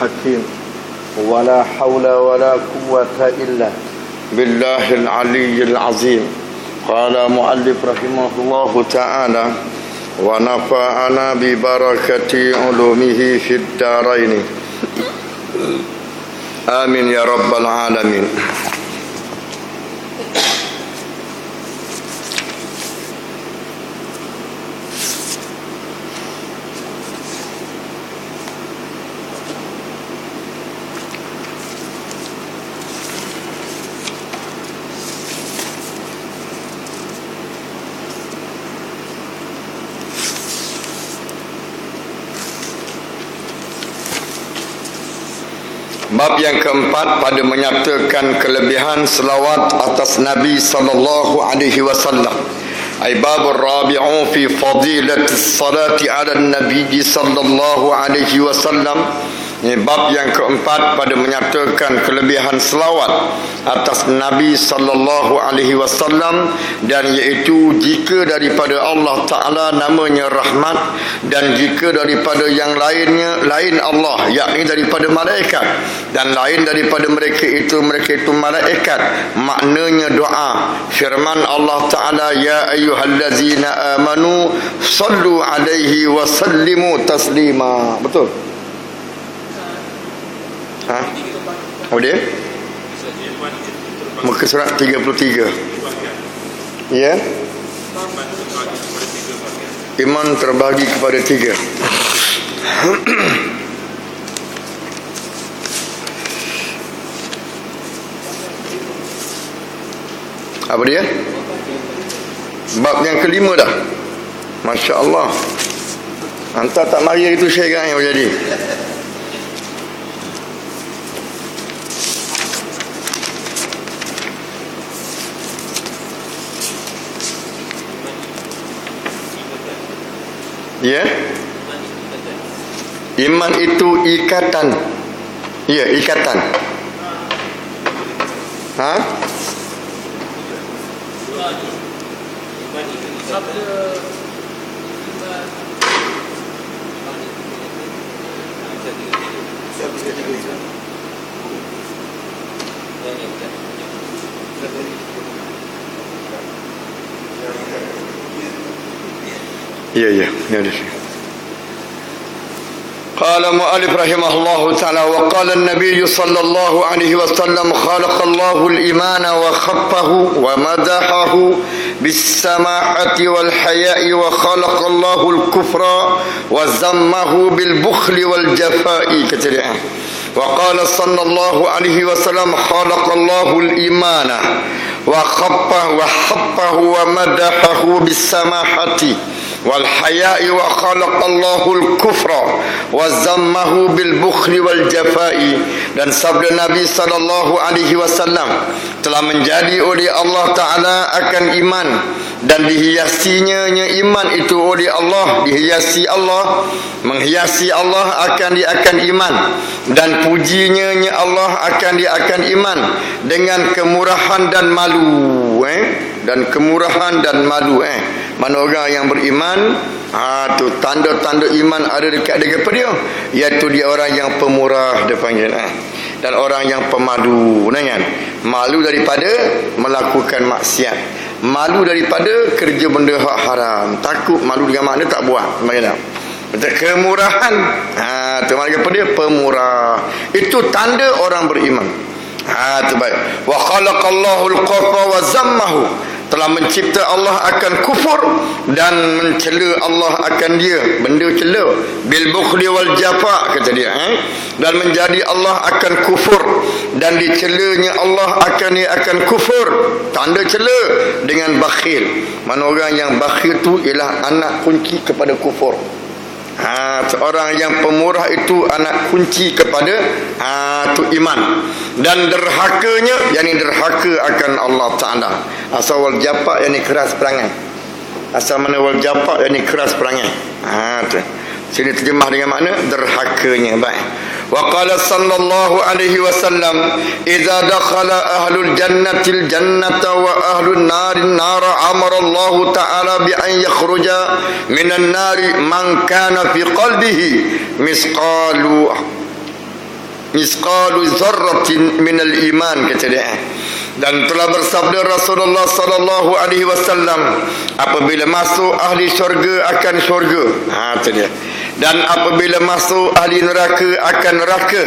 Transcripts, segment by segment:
الحكيم ولا حول ولا قوة إلا بالله العلي العظيم. قال مؤلف رحمه الله تعالى ونفعنا ببركة علومه في الدارين آمين يا رب العالمين. Bab yang keempat pada menyatakan kelebihan selawat atas Nabi sallallahu alaihi wasallam. Ai babur rabi'u fi fadilati salati ala nabi sallallahu alaihi wasallam. Ini bab yang keempat pada menyatakan kelebihan selawat atas Nabi sallallahu alaihi wasallam, dan iaitu jika daripada Allah Taala namanya rahmat, dan jika daripada yang lainnya lain Allah, yakni daripada malaikat, dan lain daripada mereka itu malaikat, maknanya doa. Firman Allah Taala, ya ayyuhallazina amanu sallu alaihi wa sallimu taslima. Betul? Oh dia? Muka surat 33. Ya? Iman terbagi kepada 3. Apa dia? Bab yang kelima dah. Masya Allah. Hantar tak mari itu syekh kan yang berjadi. Ya, iman itu ikatan. Ya, ikatan. Ha? Ya, ini ada sih. قال مؤلف رحمه الله تعالى وقال النبي صلى الله عليه وسلم خلق الله الإيمان وخفه ومدحه بالسماحة والحياء وخلق الله الكفر وذمه بالبخل والجفاء كتير. وقال صلى الله عليه وسلم خلق الله الإيمان وخفه ومدحه بالسماحة والحياء وخلق الله الكفر وذمه بالبخل والجفاء. Dan sabda Nabi sallallahu alaihi wasallam telah menjadi oleh Allah Taala akan iman, dan dihiasinya iman itu oleh Allah, dihiasi Allah, menghiasi Allah akan iman, dan pujinya Allah akan iman dengan kemurahan dan malu. Dan kemurahan dan malu. Mana orang yang beriman, tu tanda-tanda iman ada dekat dia, iaitu dia orang yang pemurah, dia panggil. Dan orang yang pemalu, kan? Malu daripada melakukan maksiat, malu daripada kerja benda hak haram, takut, malu dengan makna tak buat. Macam kemurahan, tu makna apa dia? Pemurah. Itu tanda orang beriman. Terbaik. Wa khalaqallahu al-kufra wa zammahu. Telah mencipta Allah akan kufur dan mencela Allah akan dia, benda cela. Bil bukhli wal jafa, kata dia. Dan menjadi Allah akan kufur, dan dicelanya Allah akan kufur, tanda cela, dengan bakhil. Mana orang yang bakhil tu ialah anak kunci kepada kufur. Seorang yang pemurah itu anak kunci kepada tu iman. Dan derhakanya, yakni derhaka akan Allah Ta'ala. Asal wal japa, yakni keras perangai. Asal mana wal japa, yakni keras perangai. Sini terjemah dengan makna derhakanya. Baik. Wa qala sallallahu alaihi wasallam, idza dakhala ahlul jannatil jannata wa ahlun narin nara amara Allah Ta'ala bi an yakhruja minan nari man kana fi qalbihi misqalu misqalu dzarratin minal iman, kata dia. Dan telah bersabda Rasulullah sallallahu alaihi wasallam, apabila masuk ahli syurga akan syurga. Itu dia. Dan apabila masuk ahli neraka akan neraka.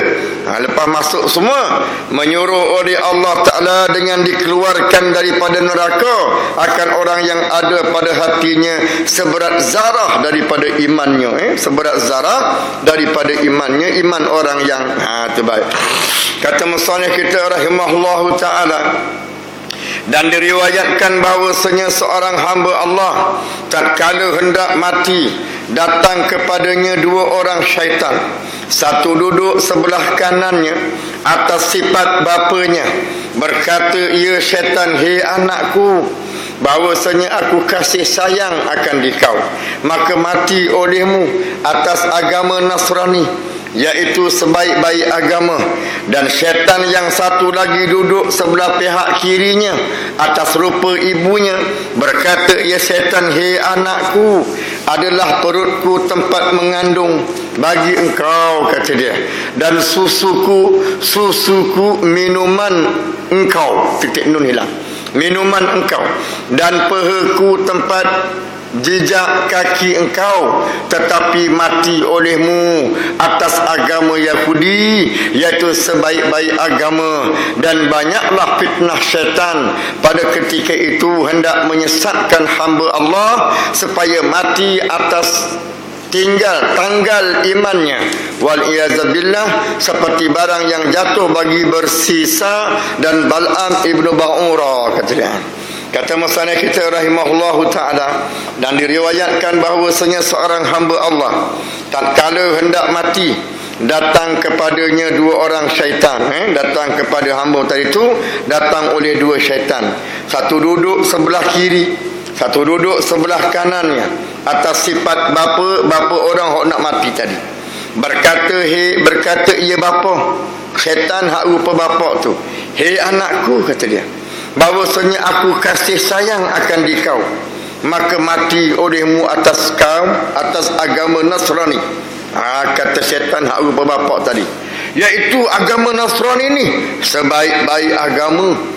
Lepas masuk semua, menyuruh oleh Allah Ta'ala dengan dikeluarkan daripada neraka akan orang yang ada pada hatinya seberat zarah daripada imannya. Seberat zarah daripada imannya, iman orang yang terbaik. Kata musannif kita rahimahullahu ta'ala, dan diriwayatkan bahawasanya seorang hamba Allah tatkala hendak mati, datang kepadanya dua orang syaitan. Satu duduk sebelah kanannya atas sifat bapanya. Berkata ia syaitan, hei anakku, bahawasanya aku kasih sayang akan dikau, maka mati olehmu atas agama Nasrani, iaitu sebaik-baik agama. Dan syaitan yang satu lagi duduk sebelah pihak kirinya atas rupa ibunya. Berkata ia syaitan, hei anakku, adalah perutku tempat mengandung bagi engkau, kata dia, dan susuku minuman engkau, titik nun hilang, minuman engkau, dan pehaku tempat jejak kaki engkau, tetapi mati olehmu atas agama Yahudi, iaitu sebaik-baik agama. Dan banyaklah fitnah syaitan pada ketika itu hendak menyesatkan hamba Allah supaya mati atas tanggal imannya, wal iyazabillah, seperti barang yang jatuh bagi bersisa dan Bal'am ibnu Ba'ura, kata dia. Kata musannif kita rahimahullahu ta'ala, dan diriwayatkan bahawasanya seorang hamba Allah tatkala hendak mati, datang kepadanya dua orang syaitan. Datang kepada hamba tadi itu, datang oleh dua syaitan. Satu duduk sebelah kiri, satu duduk sebelah kanannya atas sifat bapa orang yang nak mati tadi. Berkata ia bapa, syaitan hak rupa bapa tu, hei anakku, kata dia, bahawasanya aku kasih sayang akan dikau, maka mati olehmu atas agama Nasrani. Kata syaitan hak rupa bapa tadi, iaitu agama Nasrani ni sebaik-baik agama.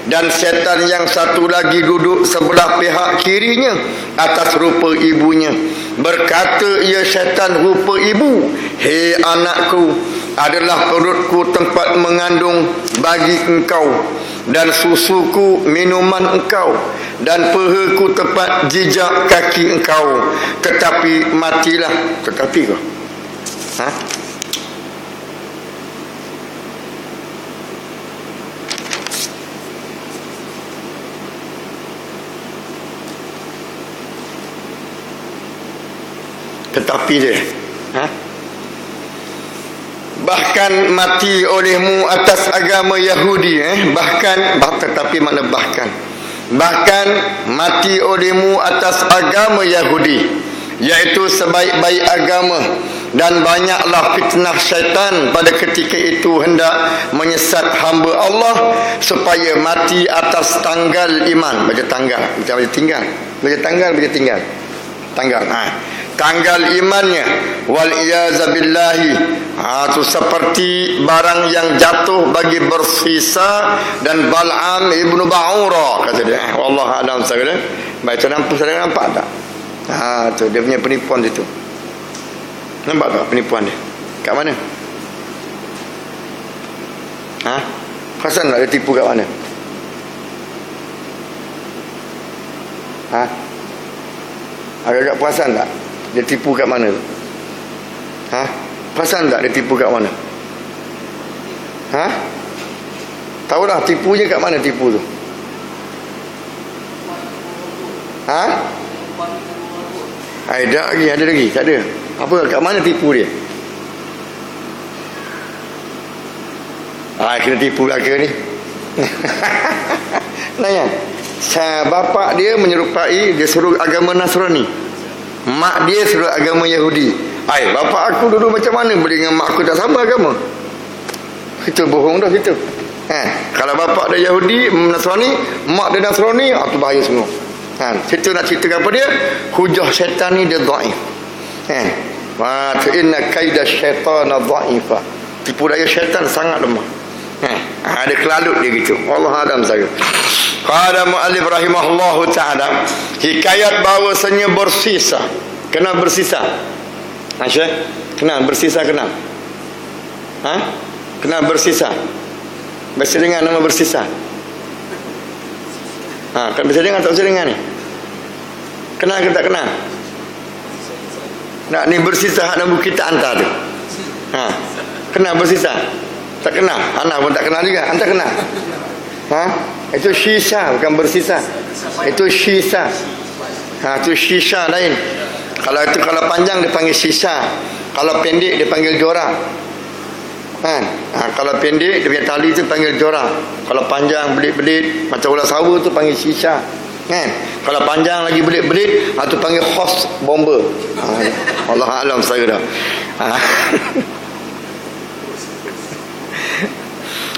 Dan syaitan yang satu lagi duduk sebelah pihak kirinya atas rupa ibunya. Berkata ia syaitan rupa ibu, hei anakku, adalah perutku tempat mengandung bagi engkau, dan susuku minuman engkau, dan pehaku tempat jejak kaki engkau, tetapi matilah. Tetapi kau tetapi dia bahkan mati olehmu atas agama Yahudi. Tetapi makna bahkan mati olehmu atas agama Yahudi, iaitu sebaik-baik agama. Dan banyaklah fitnah syaitan pada ketika itu hendak menyesat hamba Allah supaya mati atas tanggal iman. Baca tanggal, baca tinggal, baca tanggal, baca tinggal, tanggal. Tanggal imannya, wal iyazabillahi. Itu seperti barang yang jatuh bagi bersisa dan Bal'am ibnu Ba'ura, kata dia. Wallahu a'lam. Saya baca nampak tak? Tu dia punya penipuan itu. Nampak tak penipuan dia? Kat mana? Perasan tak dia tipu kat mana? Agak-agak perasan tak dia tipu kat mana tu? Perasan tak dia tipu kat mana? Tahu dah tipunya kat mana tipu tu? Ada lagi? Tak ada. Apa? Kat mana tipu dia? Kena tipu belaka ni. Nanya, bapak dia menyerupai, dia suruh agama Nasrani, mak dia suruh agama Yahudi. Bapak aku dulu macam mana boleh dengan mak aku tak sama agama? Itu bohong dah gitu. Kalau bapak dia Yahudi, Nasrani, mak dia Nasrani, itu bahaya semua. Situ nak ceritakan apa dia? Hujah syaitan ni dia dhaif. Wa inna kaida syaitana dhaifa. Tipu daya syaitan sangat lemah. Ada kelalut dia gitu. Allah alam saya. Qala mu'allif rahimahullahu ta'ala, hikayat bahawasanya bersisa. Kenal bersisa? Syekh, kenal bersisa, kenal? Kenal bersisa? Bahasa dengan nama bersisa. Kan bisa dengar tak bisa dengar ni? Kenal ke tak kenal? Nak ni bersisa hak nama kita hantar tu. Kenal bersisa? Tak kenal? Anak pun tak kenal juga. Anda kenal? Itu shisha, bukan bersisa. Itu shisha. Itu shisha lain. Kalau itu kalau panjang dia panggil shisha. Kalau pendek dia panggil jorak. Kalau pendek dia punya tali tu panggil jorak. Kalau panjang belit-belit macam ular sawa tu panggil shisha. Kalau panjang lagi belit-belit tu panggil hos bomber. Allah alam saya dah.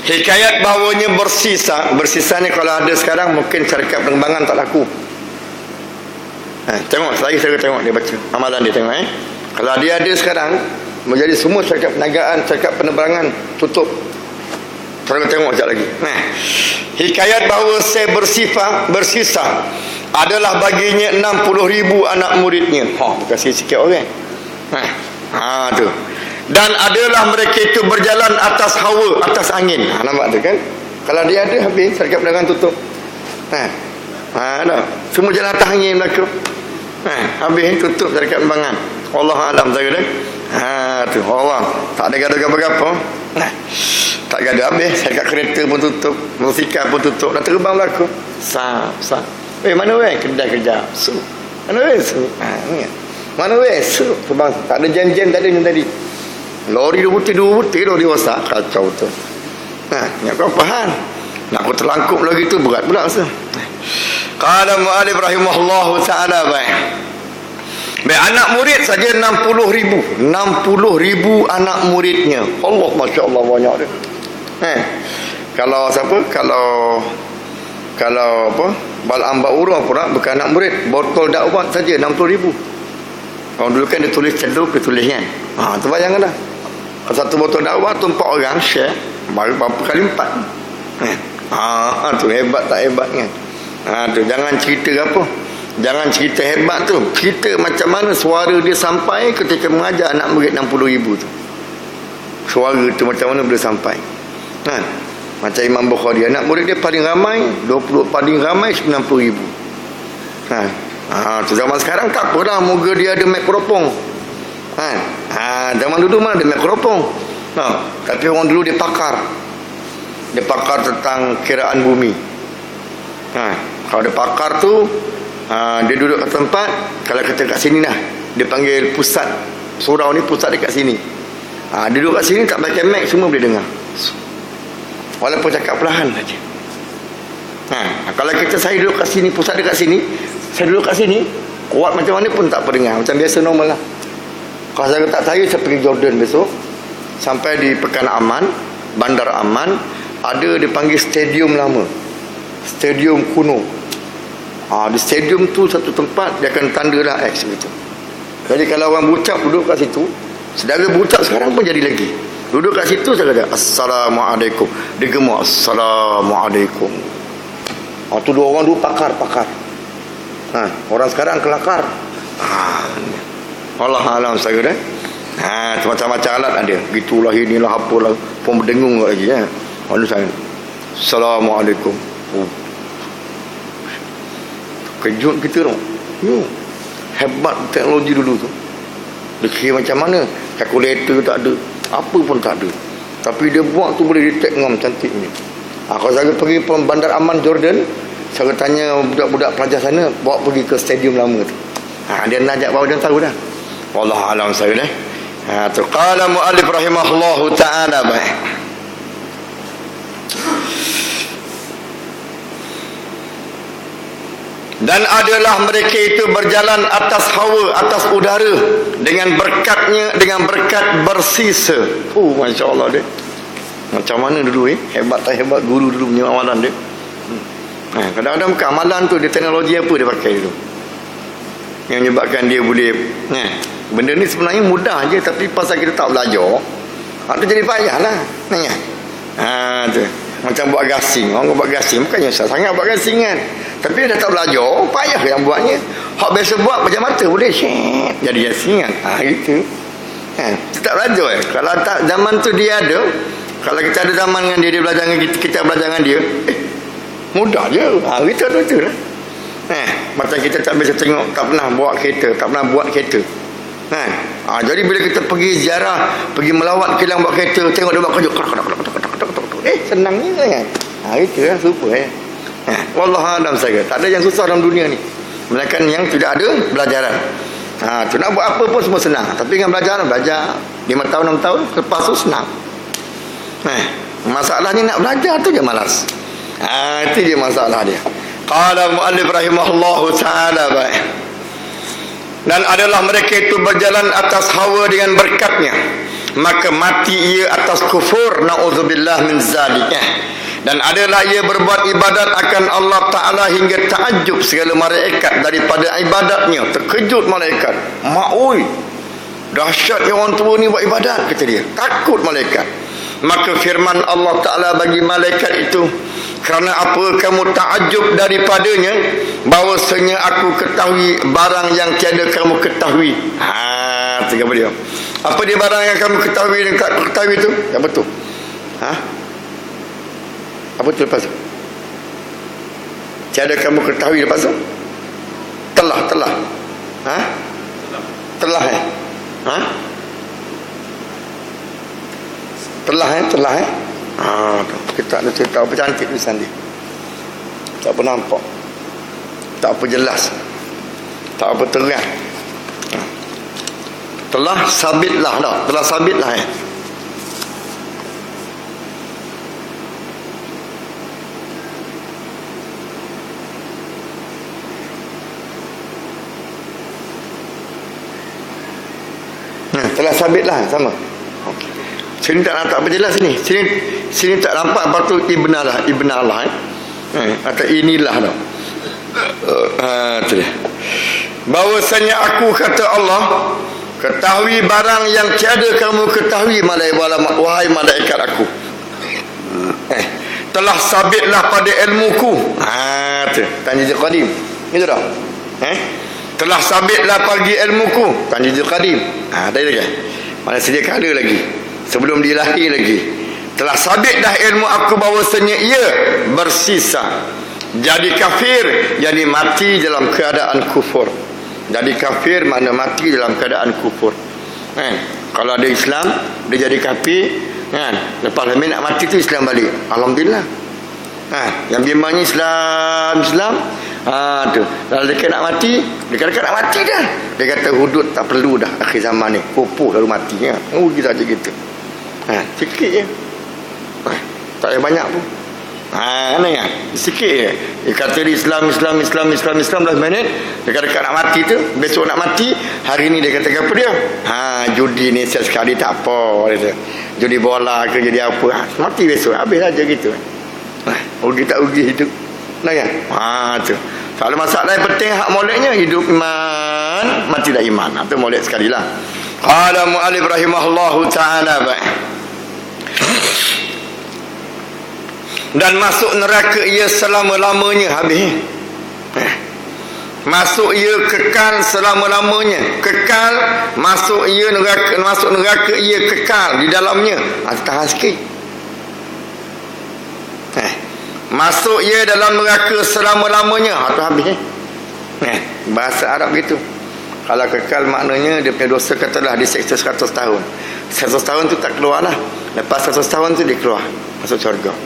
Hikayat bahawanya bersisa. Bersisa ni kalau ada sekarang mungkin syarikat penerbangan tak laku. Tengok saya tengok dia baca amalan dia, tengok kalau dia ada sekarang menjadi semua syarikat perniagaan, syarikat penerbangan tutup. Tengok sekejap lagi. Hikayat bahawa saya bersisa adalah baginya 60,000 anak muridnya. Bukan sikit orang. Tu. Dan adalah mereka itu berjalan atas hawa, atas angin. Nampak tu kan? Kalau dia ada, habis syarikat perniagaan tutup. Semua jalan atas angin mereka. Habis tutup syarikat penerbangan. Allah alam saya dah. Tu Allah. Tak ada gaduh-gaduh apa. Tak gaduh habis. Syarikat kereta pun tutup, motosikal pun tutup. Dah terbang berlaku. Sah. Mana weh? Kedai kerja. Mana weh? Mana weh? Terbang. Tak ada jam-jam, tak ada yang tadi. Lori dua butir lori wasak. Kacau tu. Nak kau faham? Nak aku terlangkup lagi tu berat pula rasa. Qala mu'allif rahimahullahu ta'ala baik anak murid saja 60,000 anak muridnya. Allah, Masya Allah banyak dia. Kalau siapa? Kalau apa? Bal'am Ba'urah pula bukan anak murid, botol dakwah saja 60,000. Kalau dulu kan dia tulis celup, dia tulis kan. Tu bayangkan dah. Kalau satu botol dakwah tu 4 orang share, baru berapa kali 4. Tu hebat tak hebat kan. Tu jangan cerita apa. Jangan cerita hebat tu. Cerita macam mana suara dia sampai ketika mengajar anak murid 60,000 tu. Suara tu macam mana boleh sampai. Macam Imam Bukhari, anak murid dia paling ramai 90,000. Tu zaman sekarang tak apalah, moga dia ada mikrofon. Zaman dulu mana ada mikrofon. Tapi orang dulu dia pakar. Dia pakar tentang kiraan bumi. Kalau dia pakar tu, dia duduk kat tempat. Kalau kita kat sini lah, dia panggil pusat surau ni, pusat dekat sini. Dia duduk kat sini, tak pakai mic, semua boleh dengar. Walaupun cakap perlahan saja. Kalau saya duduk kat sini, pusat dekat sini, saya duduk kat sini, kuat macam mana pun tak pendengar. Macam biasa normal lah. Kalau saya tak saya pergi Jordan besok, sampai di Pekan Aman, Bandar Aman, ada dipanggil stadium lama, stadium kuno. Di stadium tu satu tempat dia akan tanda dah X gitu. Jadi kalau orang bucap duduk kat situ, sedara bucap sekarang pun jadi lagi. Duduk kat situ saya kata Assalamualaikum. Dia gemuk Assalamualaikum. Tu dua orang dulu pakar. Orang sekarang kelakar. Allah alam saya dah. Macam-macam alat ada. Gitulah inilah apalah, pun berdengung lagi ya. Saya Assalamualaikum. Kejut kita tu. Hebat teknologi dulu tu. Dia kira macam mana? Kalkulator tak ada, apa pun tak ada. Tapi dia buat tu boleh detect ngam cantiknya. Kalau saya pergi Bandar Aman Jordan, saya tanya budak-budak pelajar sana, bawa pergi ke stadium lama tu. Dia nak ajak bawa, dia tahu dah. Wallahu alam saya dah. Tu qala mu'allif rahimahullahu ta'ala dan adalah mereka itu berjalan atas hawa, atas udara dengan berkat bersisa. Masya Allah dia. Macam mana dulu hebat tak hebat guru dulu punya amalan dia. Kadang-kadang bukan amalan tu, dia teknologi apa dia pakai dulu yang menyebabkan dia boleh. Benda ni sebenarnya mudah je, tapi pasal kita tak belajar, tu jadi payahlah. Tanya. Tu. Macam buat gasing. Orang buat gasing bukannya susah sangat buat gasing kan. Tapi dia dah tak belajar, payah yang buatnya. Hak biasa buat macam mata boleh jadi gasing kan. Gitu. Tak belajar Kalau tak zaman tu dia ada, kalau kita ada zaman dengan dia belajar dengan kita belajar dengan dia, mudah je. Kita tu lah. Macam kita tak biasa tengok, tak pernah buat kereta, tak pernah buat kereta. Jadi bila kita pergi ziarah, pergi melawat kilang buat kereta, tengok dia buat kerja, senangnya kan. Itu lah super Wallah alam saya. Tak ada yang susah dalam dunia ni, melainkan yang tidak ada belajaran. Tu nak buat apa pun semua senang. Tapi dengan belajar 5 tahun 6 tahun lepas tu senang. Masalahnya nak belajar tu je malas. Itu je masalah dia. Qala muallif rahimahullahu ta'ala baik. Dan adalah mereka itu berjalan atas hawa dengan berkatnya, maka mati ia atas kufur, na'udzubillah min zalik. Dan adalah ia berbuat ibadat akan Allah Ta'ala hingga ta'ajub segala malaikat daripada ibadatnya. Terkejut malaikat. Oi, dahsyatnya orang tua ni buat ibadat, kata dia. Takut malaikat. Maka firman Allah Ta'ala bagi malaikat itu, kerana apa kamu ta'ajub daripadanya, bahwasanya aku ketahui barang yang tiada kamu ketahui. Tengok dia. Apa dia barang yang kamu ketahui dan tak ketahui itu? Yang betul. Apa tu lepas tu? Tiada kamu ketahui lepas tu? Telah. Telah Telah kita ada cerita apa cantik tulisan dia. Tak apa nampak, tak apa jelas, tak apa terang. Telah sabitlah dah. Telah sabitlah telah sabitlah sama. Okey. Sini tak nampak apa jelas sini. Sini tak nampak apa tu ibnalah atau inilah dah. Tu dia. Bahwasanya aku, kata Allah, ketahui barang yang tiada kamu ketahui wahai malaikat aku. Telah sabitlah pada ilmuku. Tu Tanjizul Qadim. Itu dah. Telah sabitlah pagi ilmuku, Tanjizul Qadim. Tadi lagi. Mana sedia kala lagi, sebelum dia lahir lagi. Telah sabit dah ilmu aku bahwasanya ia bersisa. Jadi kafir, jadi mati dalam keadaan kufur. Jadi kafir makna mati dalam keadaan kufur. Kalau ada Islam, dia jadi kafir, lepas nak mati tu Islam balik. Alhamdulillah. Yang bimbangnya Islam. Tu. Kalau dia nak mati, dia kata nak mati dah. Dia kata hudud tak perlu dah akhir zaman ni. Pupuk lalu mati. Uji saja gitu. Sikit je. Tak payah banyak pun. Sikit je. Dia kata Islam 12 minit. Dia kata nak mati tu, besok nak mati. Hari ni dia kata apa dia? Judi ni sekali tak apa. Dia kata, judi bola ke jadi apa. Mati besok. Habis saja gitu. Ugi tak ugi hidup. Tu. Kalau masalah yang penting hak moleknya hidup iman, mati dah iman. Itu molek sekali lah. Qala mu'allif rahimahullahu ta'ala dan masuk neraka ia selama-lamanya. Habis masuk ia kekal selama-lamanya. Kekal masuk neraka ia kekal di dalamnya. Tahan sikit. Masuk ia dalam neraka selama-lamanya. Itu habis bahasa Arab gitu. Kalau kekal maknanya dia punya dosa katalah diseksa 100 tahun. 100 tahun tu tak keluar lah. Lepas 100 tahun tu dia keluar, masuk syurga.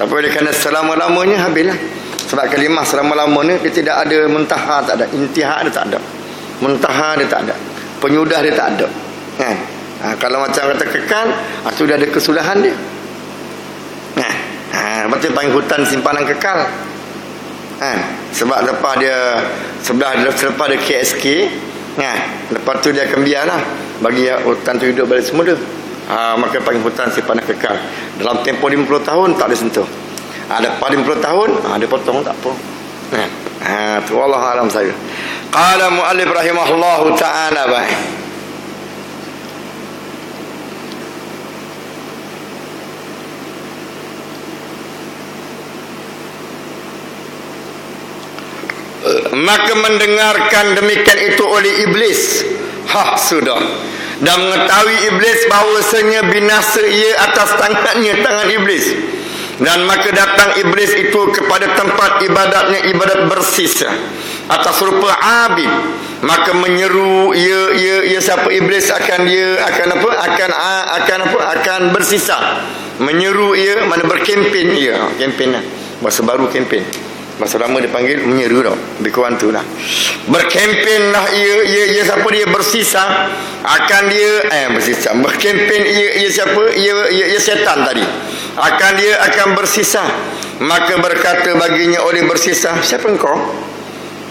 Tapi oleh kerana selama-lamanya habislah. Sebab kalimah selama-lamanya dia tidak ada muntaha, tak ada intihad, dia tak ada muntaha, dia tak ada penyudah, dia tak ada. Kalau macam kata kekal, itu dia ada kesudahan dia. Betul panggil hutan simpanan kekal. Sebab lepas dia selepas dia KSK, lepas tu dia akan biarlah bagi hutan tu hidup balik semula. Maka panggil hutan simpanan kekal. Dalam tempoh 50 tahun tak ada sentuh. Lepas 50 tahun dia potong tak apa. Tu wallahu alam saya. Qala muallif rahimahullahu ta'ala maka mendengarkan demikian itu oleh iblis. Sudah. Dan mengetahui iblis bahawasanya binasa ia atas tangannya, tangan iblis. Dan maka datang iblis itu kepada tempat ibadatnya, ibadat bersisa atas rupa abid. Maka menyeru ia siapa iblis akan bersisa. Menyeru ia, mana berkempen ia. Kempen lah, bahasa baru kempen. Masa lama dipanggil menyeru tau. Lebih kurang tu lah. Berkempen lah ia siapa dia bersisa. Akan dia bersisa. Berkempen ia siapa? Ia setan tadi. Akan bersisa. Maka berkata baginya oleh bersisa, siapa engkau?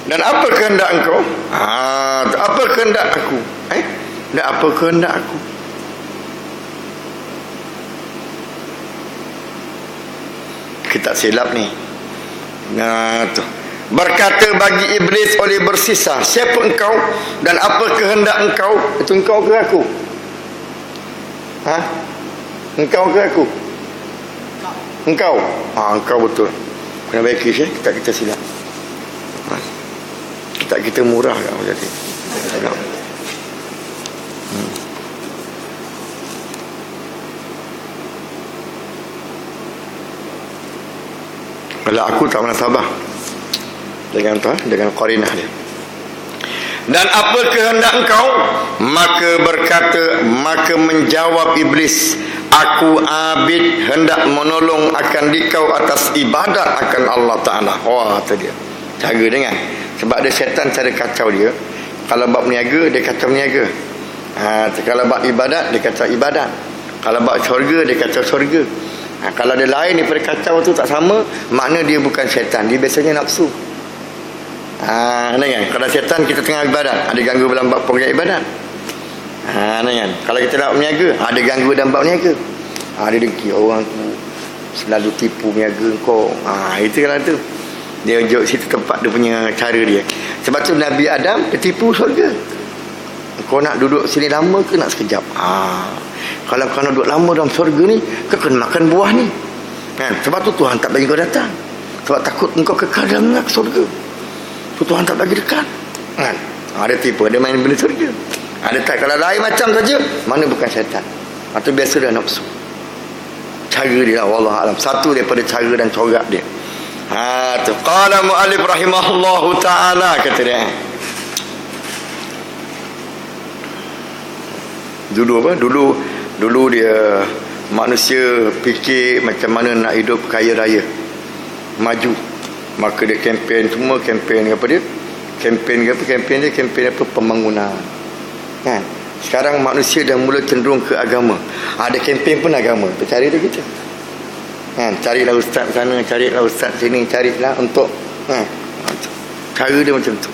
Dan apa kehendak engkau? Apa kehendak aku? Dan apa kehendak aku? Kita silap ni. Tu. Berkata bagi iblis oleh bersisa, siapa engkau dan apa kehendak engkau? Itu engkau ke aku? Engkau ke aku? Engkau. Engkau betul. Kena baik kita silap. Kita murah kan jadi. Kalau aku tak pernah sabar dengan qarinah dia. Dan apa kehendak engkau? Maka menjawab iblis, aku abid hendak menolong akan dikau atas ibadat akan Allah Ta'ala. Wah, tu dia. Cara dengan. Sebab dia syaitan cara kacau dia. Kalau bab niaga, dia kacau niaga. Kalau bab ibadat, dia kacau ibadat. Kalau bab syurga, dia kacau syurga. Kalau dia lain daripada kacau tu tak sama, makna dia bukan syaitan, dia biasanya nafsu. Kan? Kalau syaitan kita tengah ibadat, ada ganggu dalam bab pengajian ibadat. Kan? Kalau kita nak berniaga, ada ganggu dalam bab niaga. Dia dengki orang tu selalu tipu niaga kau. Itu kalau tu. Dia unjuk situ tempat dia punya cara dia. Sebab tu Nabi Adam dia tipu syurga. Kau nak duduk sini lama ke nak sekejap? Kalau kau nak duduk lama dalam syurga ni, kau kena makan buah ni. Sebab tu Tuhan tak bagi kau datang. Sebab takut engkau kekal dalam syurga. Tu Tuhan tak bagi dekat. Ada tipu, ada main benda syurga. Ada tak, kalau lain macam saja, mana bukan syaitan. Itu biasa dia nafsu. Cara dia, wallahualam. Satu daripada cara dan corak dia. Tu qala mu'allif rahimahullahu ta'ala, kata dia. Dulu dia manusia fikir macam mana nak hidup kaya raya, maju. Maka dia kempen, semua kempen apa dia? Kempen pembangunan. Kan? Sekarang manusia dah mula cenderung ke agama. Ada kempen pun agama. Cari dia kita. Kan? Carilah ustaz sana, carilah ustaz sini, carilah untuk cara dia macam tu.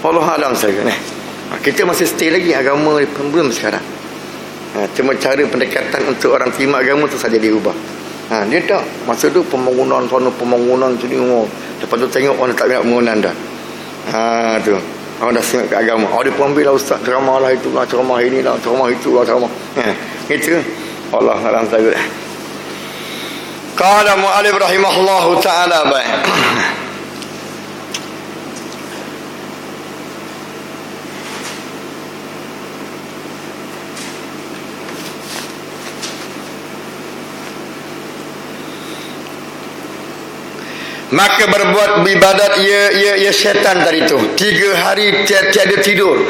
Wallahualam saya. Kita masih stay lagi agama belum sekarang. Cuma cara pendekatan untuk orang terima agama tu saja diubah. Dia tak masa tu pembangunan sana, pembangunan sini. Lepas tu tengok orang tak nak pembangunan dah. Tu orang dah siap ke agama. Dia pun ambil lah ustaz, ceramah lah itulah, ceramah inilah, ceramah itulah, ceramah. Itu Wallahualam saya. Qala mu'allif rahimahullahu ta'ala. Maka berbuat ibadat ia syaitan tadi tu. 3 hari tiada tidur.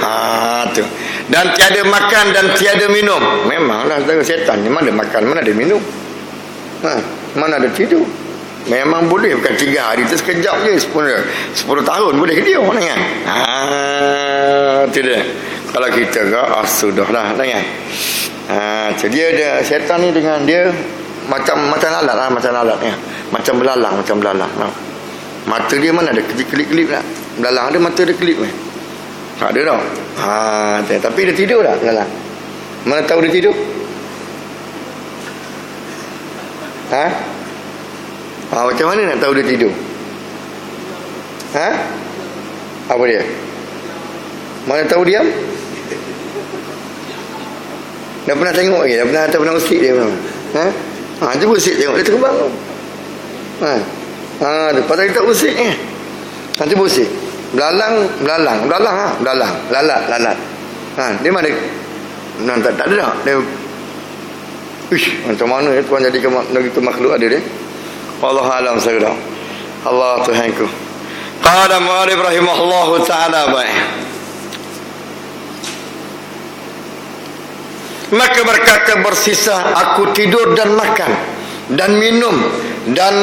Tu. Dan tiada makan dan tiada minum. Memanglah saudara syaitan ni mana makan, mana ada minum. Mana ada tidur. Memang boleh, bukan 3 hari tu sekejap je, 10 tahun boleh ke dia orang kan. Itu dia. Kalau kita ke sudahlah kan. Dia ada syaitan ni dengan dia macam lalat lah, macam lalat ya. Macam belalang. Mata dia mana ada kelip-kelip lah. Belalang ada mata dia kelip kan. Tak ada tau. Tapi dia tidur tak belalang? Mana tahu dia tidur? Macam mana nak tahu dia tidur? Apa dia? Mana tahu diam? Dah pernah tengok lagi? Dah pernah usik dia belum? Cuba usik tengok dia terbang tu. Pasal dia tak usik ni. Cuba usik. Belalang lalat. Dia mana? Tak ada dah. Dia macam mana Tuhan jadikan begitu makhluk ada dia? Allah alam segera. Allah Tuhanku. Qala Mu'arif rahimahullahu ta'ala baik. Maka berkata bersisa aku tidur dan makan dan minum dan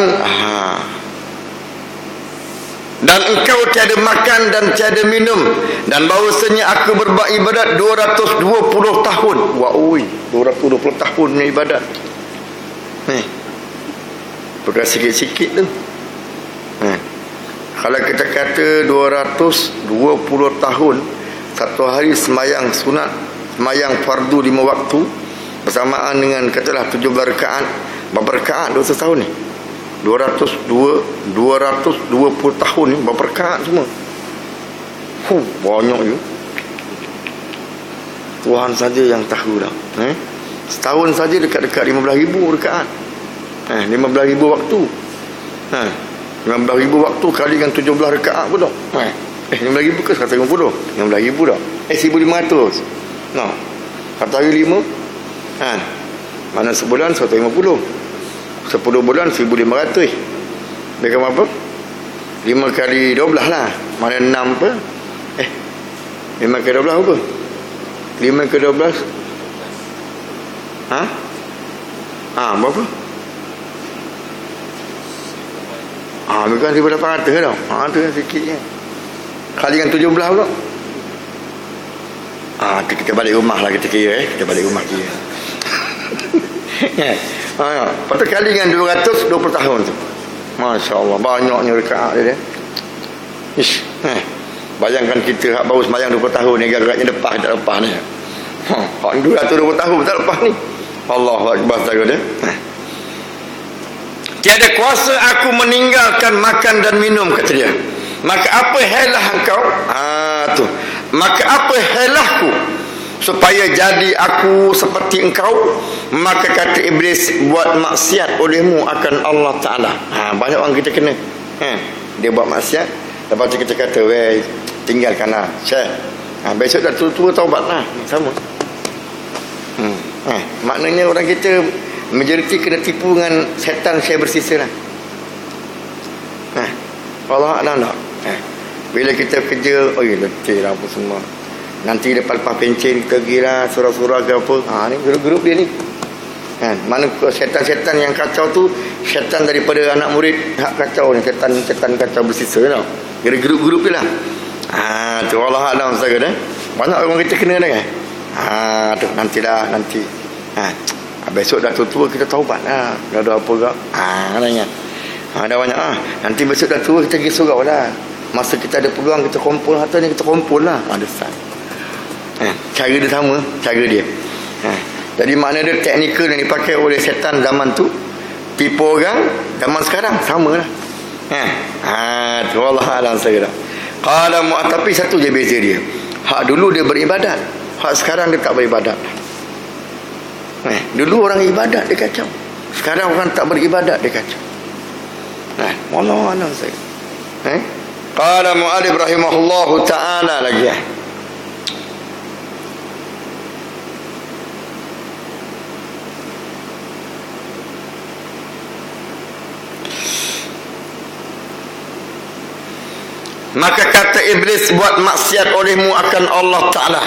engkau tiada makan dan tiada minum, dan bahawasanya aku berbuat ibadat 220 tahun. Wah oi, 220 tahun ni ibadat. Bukan sikit-sikit tu. Kalau kita kata 220 tahun, satu hari semayang sunat, semayang fardu 5 waktu bersamaan dengan katalah 17 rakaat, berapa rakaat 200 tahun ni? 220 tahun ni berapa rakaat semua? Banyak je. Tuhan saja yang tahu dah. Setahun saja dekat-dekat 15,000 rakaat. 15,000 waktu. 15,000 waktu kali dengan 17 rakaat pun dah. 15,000 ke 150? 15,000 dah. 1,500. Nah. Kata hari 5. Mana sebulan 150. 10 bulan 1,500. Dia kata apa? 5 kali 12 lah. Mana 6 apa? 5 kali 12 apa? 5 kali 12 berapa? Bukan 1,800 tau. Tu yang sikitnya. Kali dengan 17 pula. Kita balik rumah lah kita kira. Kita balik rumah kira. Lepas tu kali dengan 220 tahun tu. Masya Allah, banyaknya rakaat dia. Bayangkan kita hak baru sembahyang 20 tahun ni, agaknya lepas tak lepas ni. Hak 220 tahun tak lepas ni. Allahu akbar saja dia. Tiada kuasa aku meninggalkan makan dan minum, kata dia. Maka apa helah engkau? Tu. Maka apa helahku supaya jadi aku seperti engkau? Maka kata iblis, buat maksiat olehmu akan Allah Ta'ala. Banyak orang kita kena. Dia buat maksiat, lepas tu kita kata, weh, tinggalkanlah, Syekh. Besok dah tua-tua taubat lah. Sama. Maknanya orang kita majoriti kena tipu dengan setan saya bersisa lah. Allah Ta'ala. Bila kita kerja, letih lah apa semua. Nanti lepas-lepas pencen kita pergi lah surah-surah ke apa. Ni grup-grup dia ni. Mana setan-setan yang kacau tu, setan daripada anak murid hak kacau ni, setan kacau bersisa tau. Dia grup-grup dia lah. Tu Allah Alam saja dah. Banyak orang kita kena dah kan. Tu nanti. Besok dah tua-tua kita taubat lah. Dah ada apa ke? Katanya. Dah banyak nanti besok dah tua kita pergi surau lah. Masa kita ada peluang kita kumpul harta ni, kita kumpul lah. Ada cara dia sama, cara dia. Jadi makna dia teknikal yang dipakai oleh setan zaman tu, tipu orang zaman sekarang sama lah. Tu Allah Alam saja dah. Tapi satu je beza dia. Hak dulu dia beribadat, hak sekarang dia tak beribadat. Dulu orang ibadat dia kacau, sekarang orang tak beribadat dia kacau. Allah Alam saja. Qala Mu'alif rahimahullahu ta'ala lagi. Maka kata iblis, buat maksiat olehmu akan Allah Ta'ala,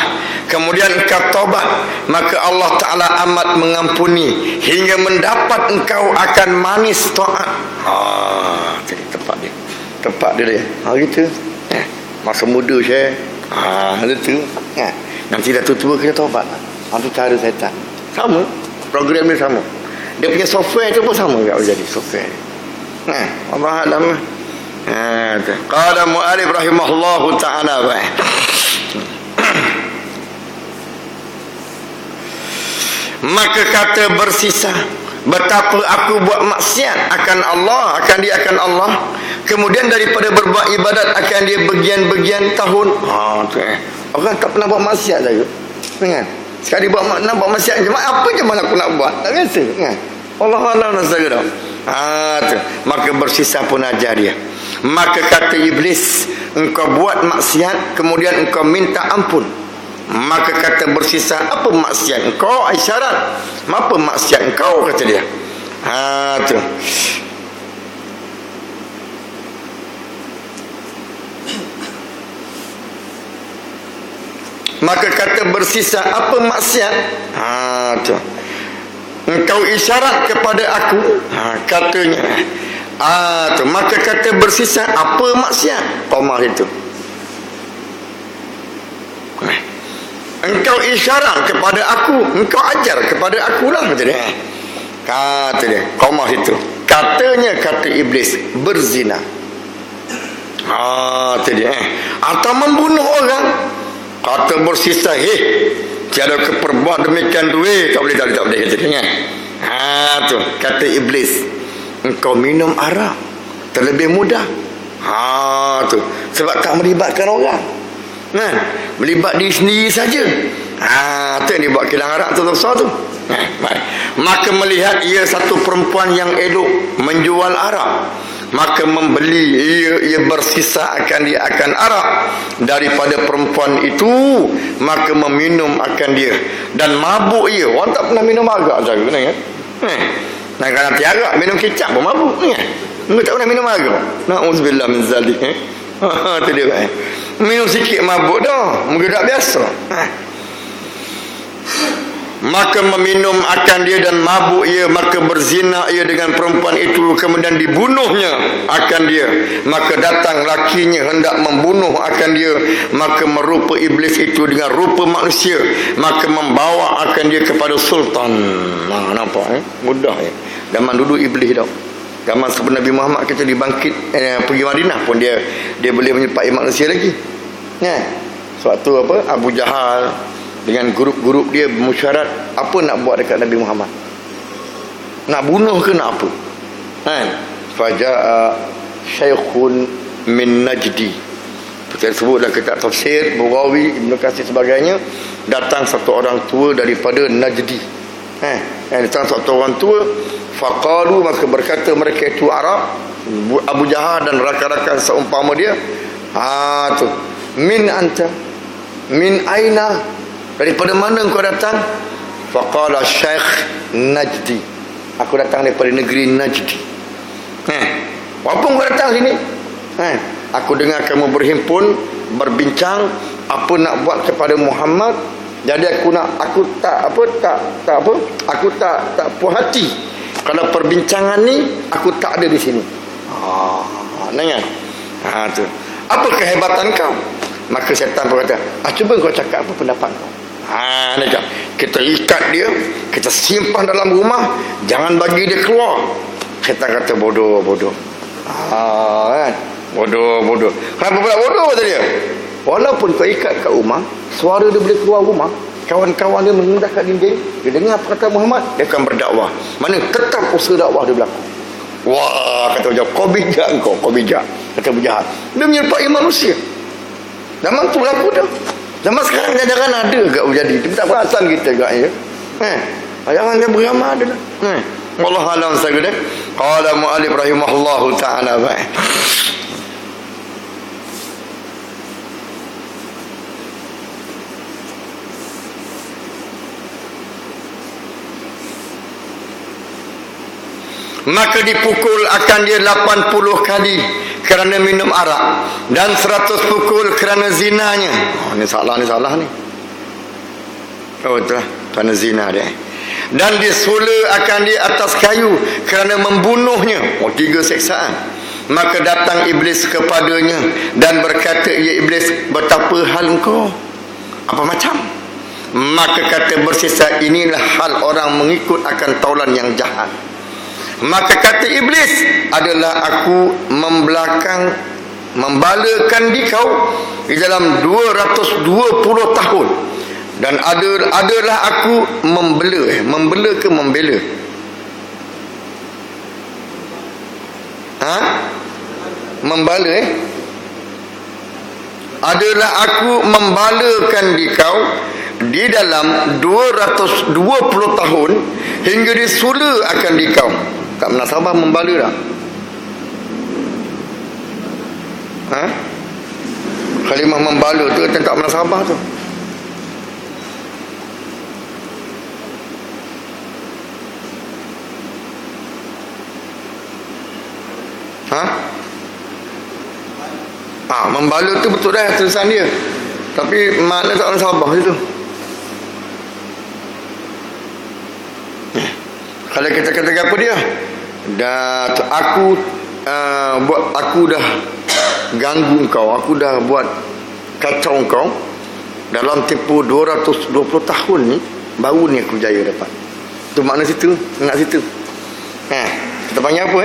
kemudian engkau taubat, maka Allah Ta'ala amat mengampuni hingga mendapat engkau akan manis taat. Jadi tepat dia gitu. Masa muda saya itu nanti dah tua kita taubat. Itu cara setan. Sama, program dia sama. Dia punya software tu pun sama juga jadi software. Allah Alam. Qala Mu'alif rahimahullahu ta'ala. Maka kata bersisa, betapa aku buat maksiat akan Allah, akan Allah. Kemudian daripada berbuat ibadat akan dia bagian-bagian tahun. Orang tak pernah buat maksiat lagi. Kan? Sekali buat maksiat macam apa je mana aku nak buat. Tak biasa kan? Allah saja dah. Maka bersisa pun ajar dia. Maka kata iblis, engkau buat maksiat kemudian engkau minta ampun. Maka kata bersisa, apa maksiat engkau? Isyarat. Apa maksiat engkau? Kata dia. Tu. Maka kata bersisa, apa maksiat? Tu. Engkau isyarat kepada aku. Katanya. Tu. Maka kata bersisa, apa maksiat? Qamar itu. Engkau isyarat kepada aku, engkau ajar kepada akulah, kata dia. Kata dia, qamar itu. Katanya, kata iblis, berzina. Kata dia. Atau membunuh orang. Kata bersisa, tiada keperbuat demikian duit. Tak boleh, kata dia. Tu. Kata iblis, engkau minum arak terlebih mudah. Tu. Sebab tak melibatkan orang. Melibat diri sendiri saja. Tu yang dibuat kilang arak tu besar tu. Maka melihat ia satu perempuan yang elok menjual arak, maka membeli ia bersisa akan arak daripada perempuan itu, maka meminum akan dia dan mabuk ia. Orang tak pernah minum arak saya kena kan. Nak kena tiarak minum kicap pun mabuk ni. Engkau tak pernah minum arak. Na'udzubillah min zalik. Tu dia. Minum sikit mabuk dah. Mungkin tak biasa. Maka meminum akan dia dan mabuk ia, maka berzina ia dengan perempuan itu, kemudian dibunuhnya akan dia. Maka datang lakinya hendak membunuh akan dia, maka merupa iblis itu dengan rupa manusia, maka membawa akan dia kepada sultan. Nampak mudah Zaman dulu iblis dah. Zaman sebelum Nabi Muhammad kita dibangkit pergi Madinah pun dia boleh menyerpai manusia lagi. Suatu Abu Jahal dengan grup-grup dia bersyarat apa nak buat dekat Nabi Muhammad, nak bunuh ke nak apa. Faja'a syaikhun min Najdi, kita sebutlah kitab tafsir Bughawi, Ibn Katsir sebagainya. Datang satu orang tua daripada Najdi. Datang satu orang tua. Faqalu, maka berkata mereka itu Arab, Abu Jahal dan rakan-rakan seumpama dia. Tu. Min anta, min aina, daripada mana kau datang? Faqala Syekh Najdi, aku datang daripada negeri Najdi. Apa kau datang sini? Aku dengar kamu berhimpun, berbincang apa nak buat kepada Muhammad. Jadi aku tak puas hati kalau perbincangan ni aku tak ada di sini. Dengar. Tu. Apa kehebatan kau? Maka syaitan berkata, cuba kau cakap apa pendapat kau. Kita ikat dia, kita simpan dalam rumah, jangan bagi dia keluar. Syaitan kata bodoh. Bodoh. Kenapa pula bodoh, kata dia? Walaupun kau ikat kat rumah, suara dia boleh keluar rumah, kawan-kawan dia menendah kat dinding, dia dengar perkataan Muhammad, dia akan berdakwah. Mana tetap usaha dakwah dia berlaku. Wah, kata Abu Jahal, kau bijak. Kata Abu Jahal, dia menyerupai manusia. Zaman tu berlaku dah. Zaman sekarang jangan ada agak berjadi. Dia tak perasan kita agaknya. Jangan dia beramal ada lah. Wallahu a'lam bishawab. Qala mu'allif rahimahullahu ta'ala. Maka dipukul akan dia 80 kali kerana minum arak, dan 100 pukul kerana zinanya. Ni salah ni. Betul lah, kerana zina dia. Dan disula akan dia atas kayu kerana membunuhnya. 3 seksaan. Maka datang iblis kepadanya dan berkata, ya iblis, betapa hal engkau? Apa macam? Maka kata bersisa, inilah hal orang mengikut akan taulan yang jahat. Maka kata iblis, adalah aku membalakan dikau di dalam 220 tahun, dan adalah aku membela ke membela? Membala adalah aku membalakan dikau di dalam 220 tahun hingga disula akan dikau. Tak menasabah membala dah. Ha? Kalimah membala tu tak munasabah tu. Ha? Membala tu betul dah tulisan dia. Tapi makna tak munasabah situ. Kalau kita kata apa dia? Dah aku dah ganggu kau, aku dah buat kacau kau dalam tempoh 220 tahun ni, baru ni aku jaya dapat. Tu makna situ, nak situ. Kita panggil apa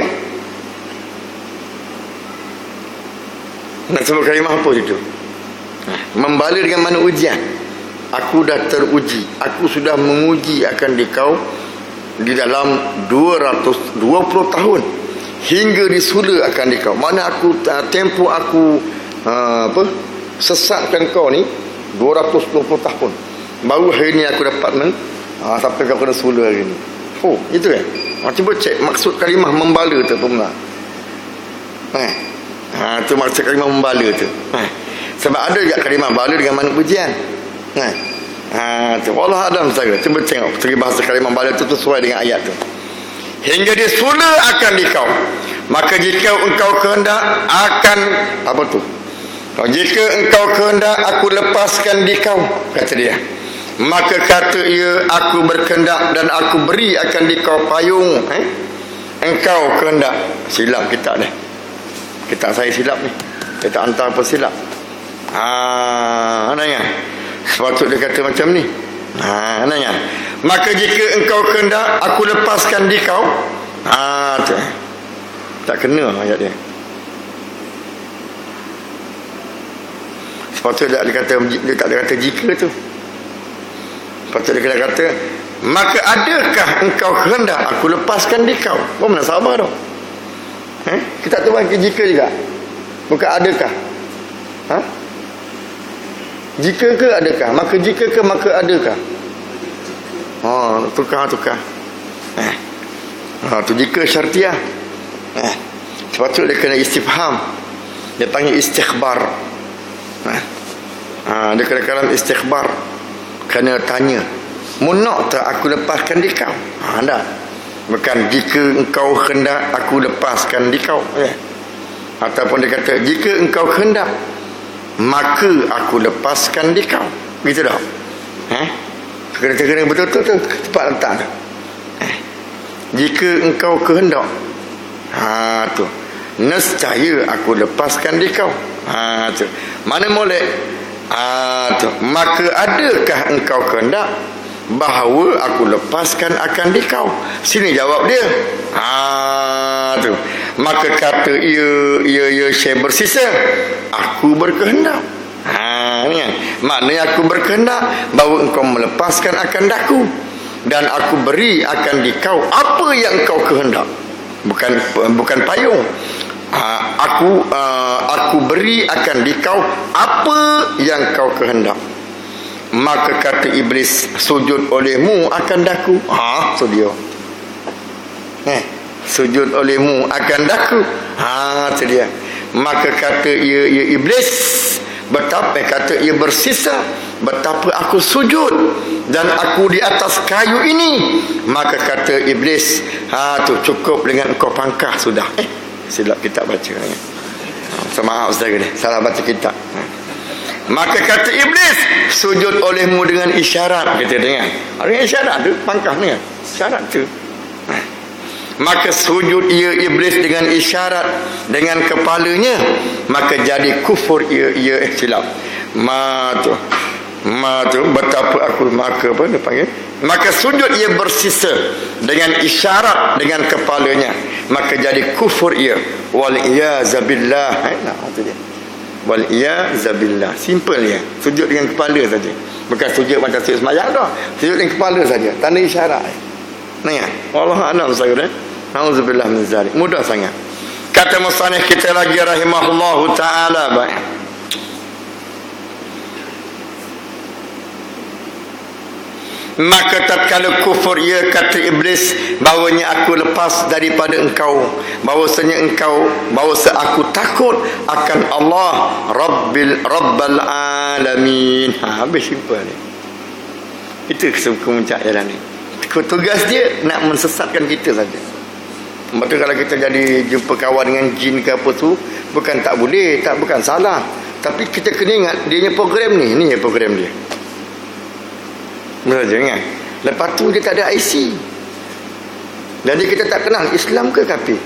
nak sebut kalimah apa situ? Membala dengan mana ujian. Aku dah teruji, aku sudah menguji akan dikau di dalam 220 tahun hingga disula akan dikau. Mana aku tempoh aku sesatkan kau ni 220 tahun, baru hari ni aku dapat sampai kau kena sula hari ni. Itu cuba cek maksud kalimah membala tu pemula. Tu maksud kalimah membala tu. Sebab ada juga kalimah bala dengan mana ujian. Tu Allah Adam saja. Cuba tengok segi bahasa kalimah bala tu sesuai dengan ayat tu. Hingga dia sula akan dikau. Maka jika engkau kehendak akan apa tu? Jika engkau kehendak aku lepaskan dikau, kata dia. Maka kata ia, aku berkehendak dan aku beri akan dikau payung. Engkau kehendak. Silap kita dah. Kita saya silap ni. Kita hantar apa silap. Nanya. Sepatut dia kata macam ni. Nanya. Maka jika engkau kehendak aku lepaskan dikau. Tak kena ayat dia. Sepatutnya dia tak ada kata jika tu. Sepatutnya dia kata maka adakah engkau kehendak aku lepaskan dikau. Mana sabar tu. Kita tu bagi jika juga. Bukan adakah. Jika ke adakah? Maka jika ke maka adakah? Tukar. Tu jika syartiah. Sepatutnya dia kena istifham. Dia panggil istikhbar. Dia kena kalam istikhbar. Kena tanya, munak tak aku lepaskan dikau? Dah. Bukan jika engkau hendak aku lepaskan dikau. Ataupun dia kata jika engkau hendak maka aku lepaskan dikau. Gitu dah. Kena betul-betul tu tepat letak tu. Jika engkau kehendak, tu nescaya aku lepaskan dikau. Tu mana molek. Tu maka adakah engkau kehendak bahawa aku lepaskan akan dikau? Sini jawab dia. Tu maka kata ia Syekh bersisa, aku berkehendak. Ni kan? Maknanya aku berkehendak bahawa engkau melepaskan akan daku dan aku beri akan dikau apa yang engkau kehendak. Bukan payung. Aku beri akan dikau apa yang kau kehendak. Maka kata iblis, sujud olehmu akan daku. Tu dia. Sujud olehmu akan daku. Tu dia. Maka kata ia iblis, betapa kata ia bersisa, betapa aku sujud dan aku di atas kayu ini. Maka kata iblis, tu cukup dengan engkau pangkah sudah. Silap kitab baca. Maaf saudara ni, salah baca kitab. Maka kata iblis, sujud olehmu dengan isyarat. Kita dengar. Ada isyarat tu, pangkah ni kan. Isyarat tu. Maka sujud ia iblis dengan isyarat dengan kepalanya. Maka jadi kufur ia silap. Ma tu betapa aku maka apa dia panggil. Maka sujud ia bersisa dengan isyarat dengan kepalanya. Maka jadi kufur ia. Wal iyazabillah. Tu dia. Wal iyazabillah. Simple dia. Sujud dengan kepala saja. Bukan sujud macam sujud sembahyang dah. Sujud dengan kepala saja. Tanda isyarat. Ni kan. Wallahu a'lam saudara. Auzubillah min zalik. Mudah sangat. Kata musannif kita lagi rahimahullahu taala baik. Maka tatkala kufur ia kata iblis, bahawanya aku lepas daripada engkau, bahawasanya aku takut akan Allah Rabbal Alamin. Habis simple ni. Itu kemuncak jalan ni. Tugas dia nak mensesatkan kita saja. Sebab tu kalau kita jadi jumpa kawan dengan jin ke apa tu, bukan tak boleh, bukan salah, tapi kita kena ingat dia punya program ni program dia. Betul jangan. Lepas tu dia tak ada IC. Jadi kita tak kenal Islam ke kafir.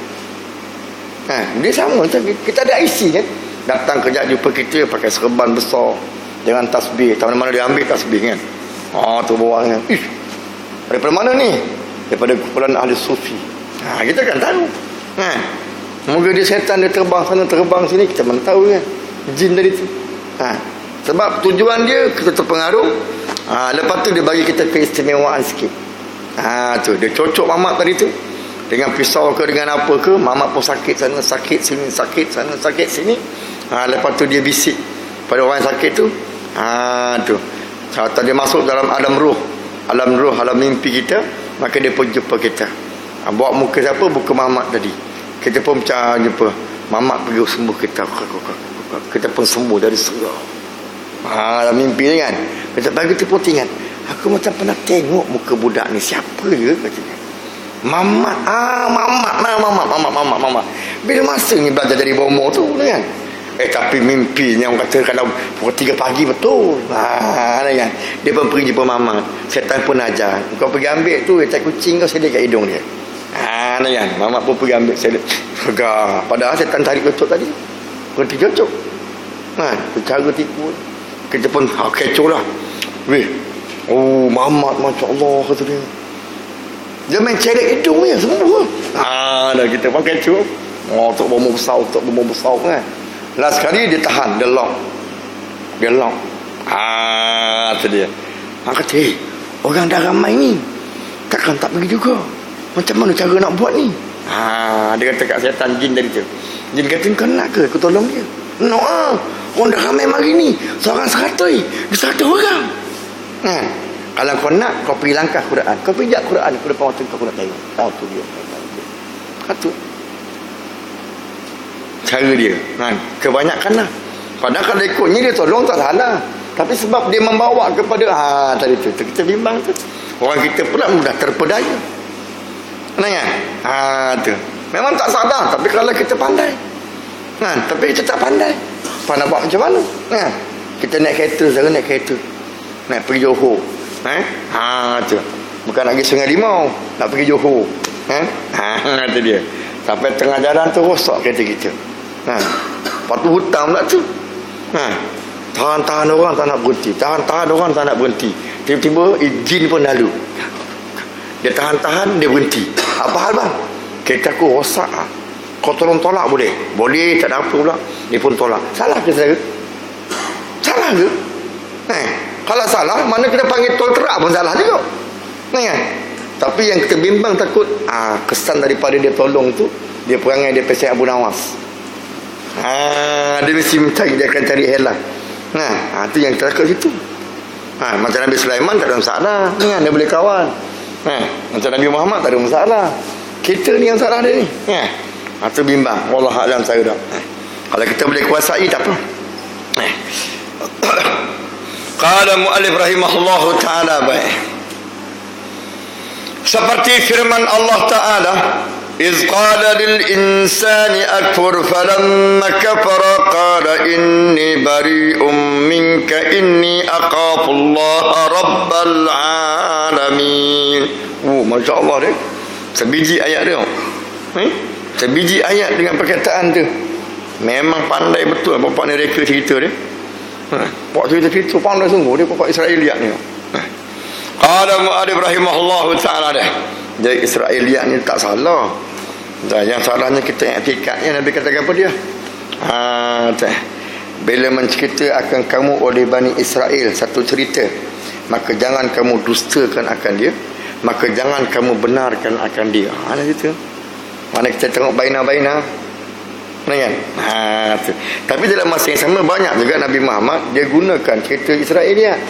Dia sama macam kita ada IC kan. Datang kejap jumpa kita pakai serban besar dengan tasbih. Tak mana-mana dia ambil tasbih kan. Tu bawa kan. Daripada mana ni? Daripada kumpulan ahli sufi. Kita kan tahu. Moga dia setan, dia terbang sana terbang sini, kita mana tahu kan. Jin dari tu. Sebab tujuan dia kita terpengaruh. Lepas tu dia bagi kita keistimewaan sikit. Tu dia cocok mamak tadi tu dengan pisau ke dengan apa ke, mamak pun sakit sana sakit sini, sakit sana sakit sini. Lepas tu dia bisik pada orang yang sakit tu. Tu kalau dia masuk dalam alam roh, alam mimpi kita, maka dia pun jumpa kita. Bawa muka siapa? Muka mamak tadi. Kita pun macam jumpa mamak pergi sembuh kita. Kita pun sembuh dari serah. Dalam mimpi ni kan. Kita bagi tu pun ingat, aku macam pernah tengok muka budak ni, siapa ke katanya. Mamak. Bila masa ni belajar dari bomo tu kan. Tapi mimpinya orang kata kalau pukul 3 pagi betul. Kan. Dia pun pergi jumpa mamak. Setan pun ajar, kau pergi ambil tu tak kucing kau sedih kat hidung dia. Kan. Mamak pun pergi ambil sedih. Padahal setan tarik cocok tadi. Berhenti cocok. Cara tipu. Kita pun kecoh lah. Mamat Masya Allah kata dia. Dia main cerek hidung je semua. Dah kita pun kecoh. Tok bomo besar kan. Last sekali dia tahan, dia lock. Tu dia. Kata, orang dah ramai ni, takkan tak pergi juga. Macam mana cara nak buat ni? Dia kata kat setan jin tadi tu. Jin kata, kau nak ke aku tolong dia? No, orang dah ramai mari ni, seorang 100, dia 100 orang. Kalau kau nak, kau pergi langkah Quran, kau pijak Quran ke depan waktu kau nak tengok. Tu dia. Satu cara dia kan. Kebanyakan lah. Padahal kalau ikutnya dia tolong tak salah, tapi sebab dia membawa kepada tadi tu kita bimbang tu. Orang kita pula mudah terpedaya kan. Tu memang tak salah, tapi kalau kita pandai tapi kita tak pandai buat macam mana kita naik kereta, naik pergi Johor tu bukan lagi Sungai Limau, nak pergi Johor tu dia. Sampai tengah jalan tu rosak kereta kita. Lepas tu hutang pula tu. Tahan orang tak nak berhenti. Tahan orang tak nak berhenti. Tiba-tiba jin pun lalu. Dia tahan, dia berhenti. Apa hal bang? Kereta aku rosak. Kau tolong tolak boleh? Boleh, tak ada apa pula. Dia pun tolak. Salah ke saya? Salah ke? Kalau salah, mana kita panggil tol terak pun salah juga. Tapi yang kita bimbang takut kesan daripada dia tolong tu, dia perangai dia pesan Abu Nawas. Dia mesti mencari, dia akan cari helah. Tu yang kita takut situ. Macam Nabi Sulaiman tak ada masalah, dia boleh kawan. Macam Nabi Muhammad tak ada masalah. Kita ni yang salah dia ni. Tu bimbang. Wallah alam saya dah. Kalau kita boleh kuasai tak apa. Qala mu'allif rahimahullahu ta'ala baik. Seperti firman Allah Ta'ala, إذ قال للإنسان أكفر فلما كفر قال إني بريء منك إني أخاف الله رب العالمين. Masya Allah dia. Sebiji ayat dia. Sebiji ayat dengan perkataan tu. Memang pandai betul bapak ni reka cerita dia. Bapak cerita pandai sungguh dia bapak Israeliat ni. Qala mu'allif rahimahullahu ta'ala dah. Jadi Israeliat ni tak salah. Dan yang salahnya kita etikatnya Nabi kata apa dia? Bila mencerita akan kamu oleh Bani Israel satu cerita, maka jangan kamu dustakan akan dia, maka jangan kamu benarkan akan dia. Ada gitu. Mana kita tengok baina-baina. Kan? Tapi dalam masa yang sama banyak juga Nabi Muhammad dia gunakan cerita Israeliat.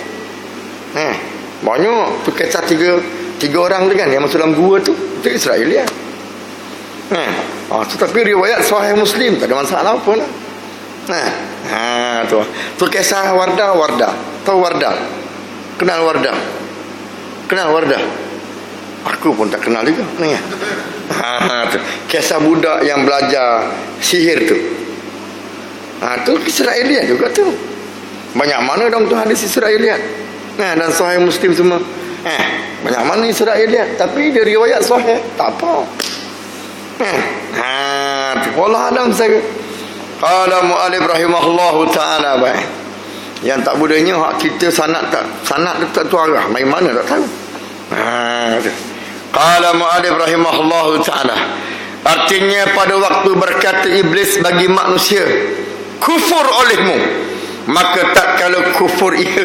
Banyak tu kisah tiga orang tu kan yang masuk dalam gua tu, itu Israeliat. Tu tapi riwayat Sahih Muslim, tak ada masalah apa lah. Tu kisah Wardah. Tahu Wardah? Kenal Wardah? Aku pun tak kenal juga ni. Tu kisah budak yang belajar sihir tu. Tu Israeliat juga tu. Banyak mana dong tu hadis Israeliat. Dan Sahih Muslim semua. Banyak mana Israeliat, tapi dia riwayat sahih, tak apa. Wallah alam saya. Qala mu'alif rahimahullahu ta'ala baik. Yang tak budaynya hak kita sanad tak tahu arah main mana tak tahu. Qala mu'alif rahimahullahu ta'ala. Artinya pada waktu berkata iblis bagi manusia, kufur olehmu, maka tak kalau kufur ia,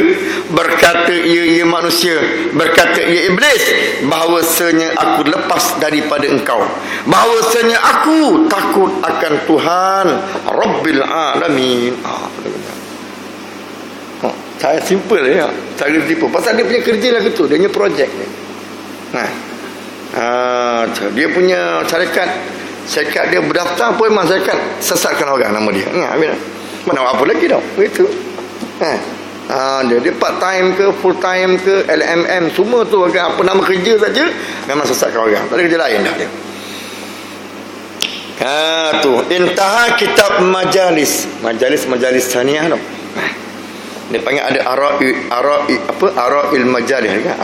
berkata ia manusia, berkata ia iblis, bahawasanya aku lepas daripada engkau, bahawasanya aku takut akan Tuhan Rabbil Alamin. Saya simple ya, tak ada tipu. Pasal dia punya kerja lah gitu, dia punya projek ni. Dia punya syarikat dia berdaftar pun memang syarikat sesatkan orang nama dia. Mana apa lagi dah begitu. Dia part time ke full time ke LMM semua tu apa nama kerja saja memang sesatkan orang, tak ada kerja lain dah dia. Tu intaha kitab majalis saniyah tu. Dia panggil ada Ara'il majalis kan,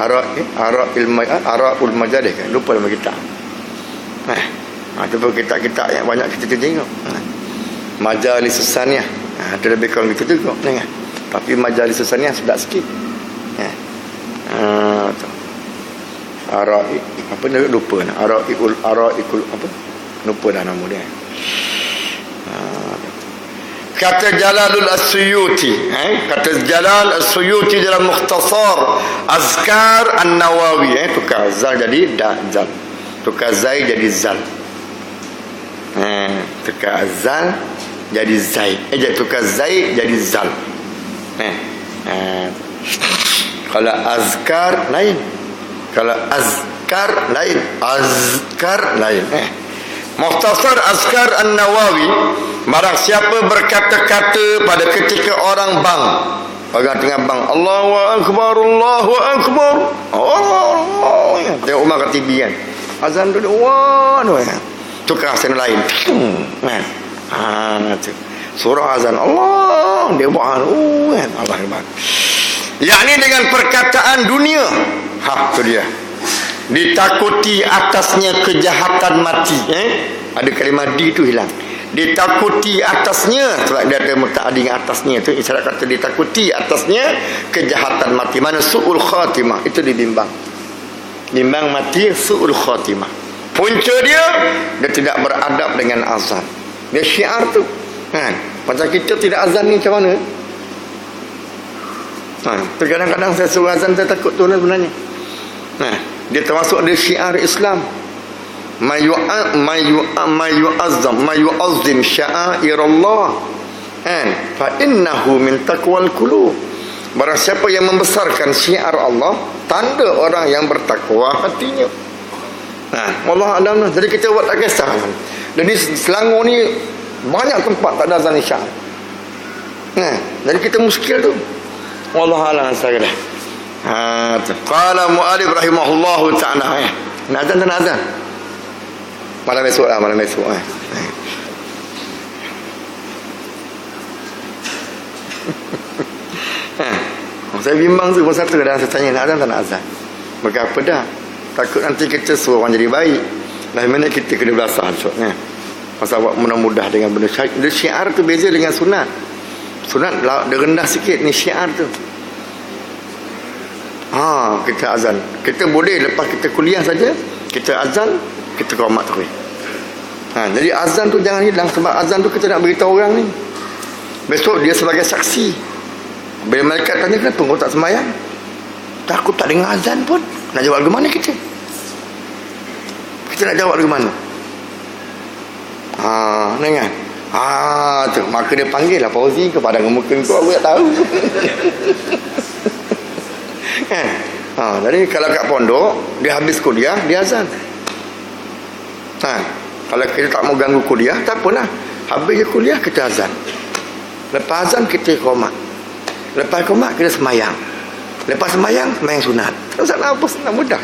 Ara'ul majalis kan, lupa nama kitab. Tu pun kitab-kitab yang banyak kita tengok. Majalis saniyah. Ada lebih kurang gitu juga kan? Tapi majalis saniyah sedap sikit. Ara'i apa dia lupa nak. Ara'ikul apa? Lupa dah nama dia. Kata Jalalul As-Suyuti, kata Jalal As-Suyuti dalam Mukhtasar Azkar An-Nawawi, tukar zal jadi zal, tukar zai jadi zal, tukar zal jadi zai, tukar zai jadi zal. Kalau azkar lain, kalau azkar lain. Mukhtasar Azkar An-Nawawi, barang siapa berkata-kata pada ketika orang tengah bang, Allahu Akbar, Allahu Akbar, tengok Umar kat TV kan, azan dulu, tukar azan lain, surah azan Allah, dia buat Allah Akbar, yakni dengan perkataan dunia. Tu dia, ditakuti atasnya kejahatan mati. Ada kalimah di tu hilang. Ditakuti atasnya, sebab dia ada muta'addi atasnya tu, isyarat kata ditakuti atasnya kejahatan mati. Mana su'ul khatimah, itu dibimbang. Bimbang mati su'ul khatimah. Punca dia tidak beradab dengan azan. Dia syiar tu. Macam kita tidak azan ni macam mana? Kadang-kadang saya suruh azan, saya takut tu lah sebenarnya. Dia termasuk dia syiar Islam. Mayu'azzim sya'airallah, fa innahu min taqwal qulub. Barang siapa yang membesarkan syiar Allah, tanda orang yang bertakwa hatinya. Wallah alam. Jadi kita buat tak kisah. Jadi Selangor ni banyak tempat tak ada azan isyak. Jadi kita muskil tu. Wallah alam sekali. Qala mu'alif rahimahullahu ta'ala. Azan dan azan. Malam esok. Saya bimbang tu pun satu dah, saya tanya nak azan tak nak azan. Maka apa dah? Takut nanti kita suruh orang jadi baik. Dah mana kita kena belasah maksudnya. Pasal buat mudah-mudah dengan benda syiar tu beza dengan sunat. Sunat dia rendah sikit, ni syiar tu. Kita azan. Kita boleh lepas kita kuliah saja, kita azan, kita qomat tarawih. Jadi azan tu jangan hilang, sebab azan tu kita nak beritahu orang ni. Besok dia sebagai saksi. Bila malaikat tanya kenapa kau tak sembahyang? Takut tak dengar azan pun. Nak jawab ke mana kita? Kita nak jawab ke mana? Dengar. Tu maka dia panggil lah Fauzi ke padang muka kau, aku tak tahu. Jadi kalau kat pondok, dia habis kuliah, dia azan. Kalau kita tak mau ganggu kuliah, tak apalah. Habis je kuliah, kita azan. Lepas azan, kita qomat. Lepas qomat, kita semayang. Lepas semayang, semayang sunat. Salah apa, senang mudah.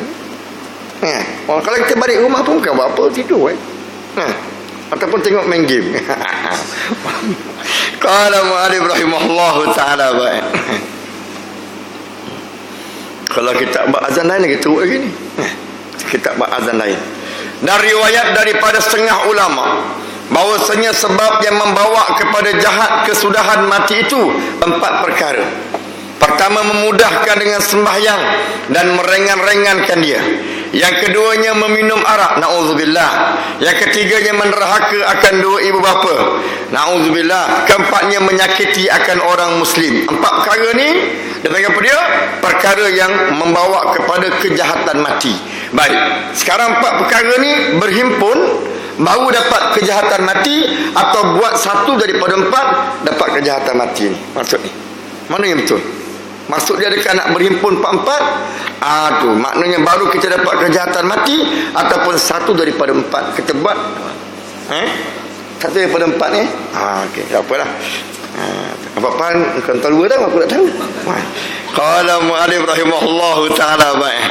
Kalau kita balik rumah pun bukan buat apa, tidur. Ataupun tengok main game. Qala mu'alif rahimahullahu ta'ala baik. Kalau kita buat azan lain lagi teruk lagi ni. Kita buat azan lain. Dan riwayat daripada setengah ulama bahawasanya sebab yang membawa kepada jahat kesudahan mati itu 4 perkara. Pertama, memudahkan dengan sembahyang dan meringan-ringankan dia. Yang keduanya, meminum arak, na'udzubillah. Yang ketiganya, menerhaka akan 2 ibu bapa, na'udzubillah. Keempatnya, menyakiti akan orang muslim. 4 perkara ni dia panggil apa dia? Perkara yang membawa kepada kejahatan mati. Baik, sekarang 4 perkara ni berhimpun baru dapat kejahatan mati, atau buat satu daripada 4 dapat kejahatan mati ni. Maksud ni mana yang betul? Maksud dia dekat nak berhimpun 4-4, tu maknanya baru kita dapat kejahatan mati, ataupun satu daripada 4 kita buat. Satu daripada 4 ni. Okey, tak apalah. Apa-apa kau tahu dah, aku tak tahu. Qala mu'alif rahimahullahu ta'ala baik.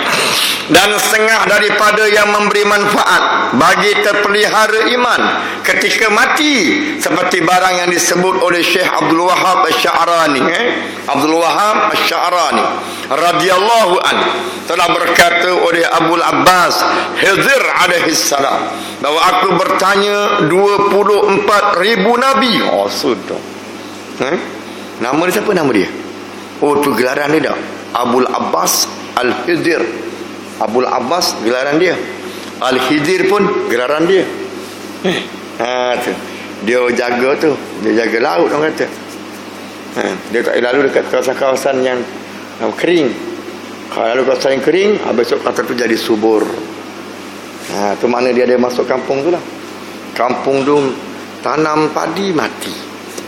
Dan setengah daripada yang memberi manfaat bagi terpelihara iman ketika mati, seperti barang yang disebut oleh Syekh Abdul Wahab Asy-Sya'rani. Abdul Wahab Asy-Sya'rani radhiyallahu an telah berkata oleh Abul Abbas Khidir alaihi salam, bahawa aku bertanya 24,000 nabi. Sudah. Nama dia siapa nama dia? Tu gelaran dia dah. Abul Abbas Al-Khidir. Abul Abbas gelaran dia. Al-Khidir pun gelaran dia. Tu. Dia jaga tu. Dia jaga laut orang kata. Dia tak lalu dekat kawasan-kawasan yang kering. Kalau lalu kawasan yang kering, besok kata tu jadi subur. Tu mana dia ada masuk kampung tu lah. Kampung tu tanam padi mati.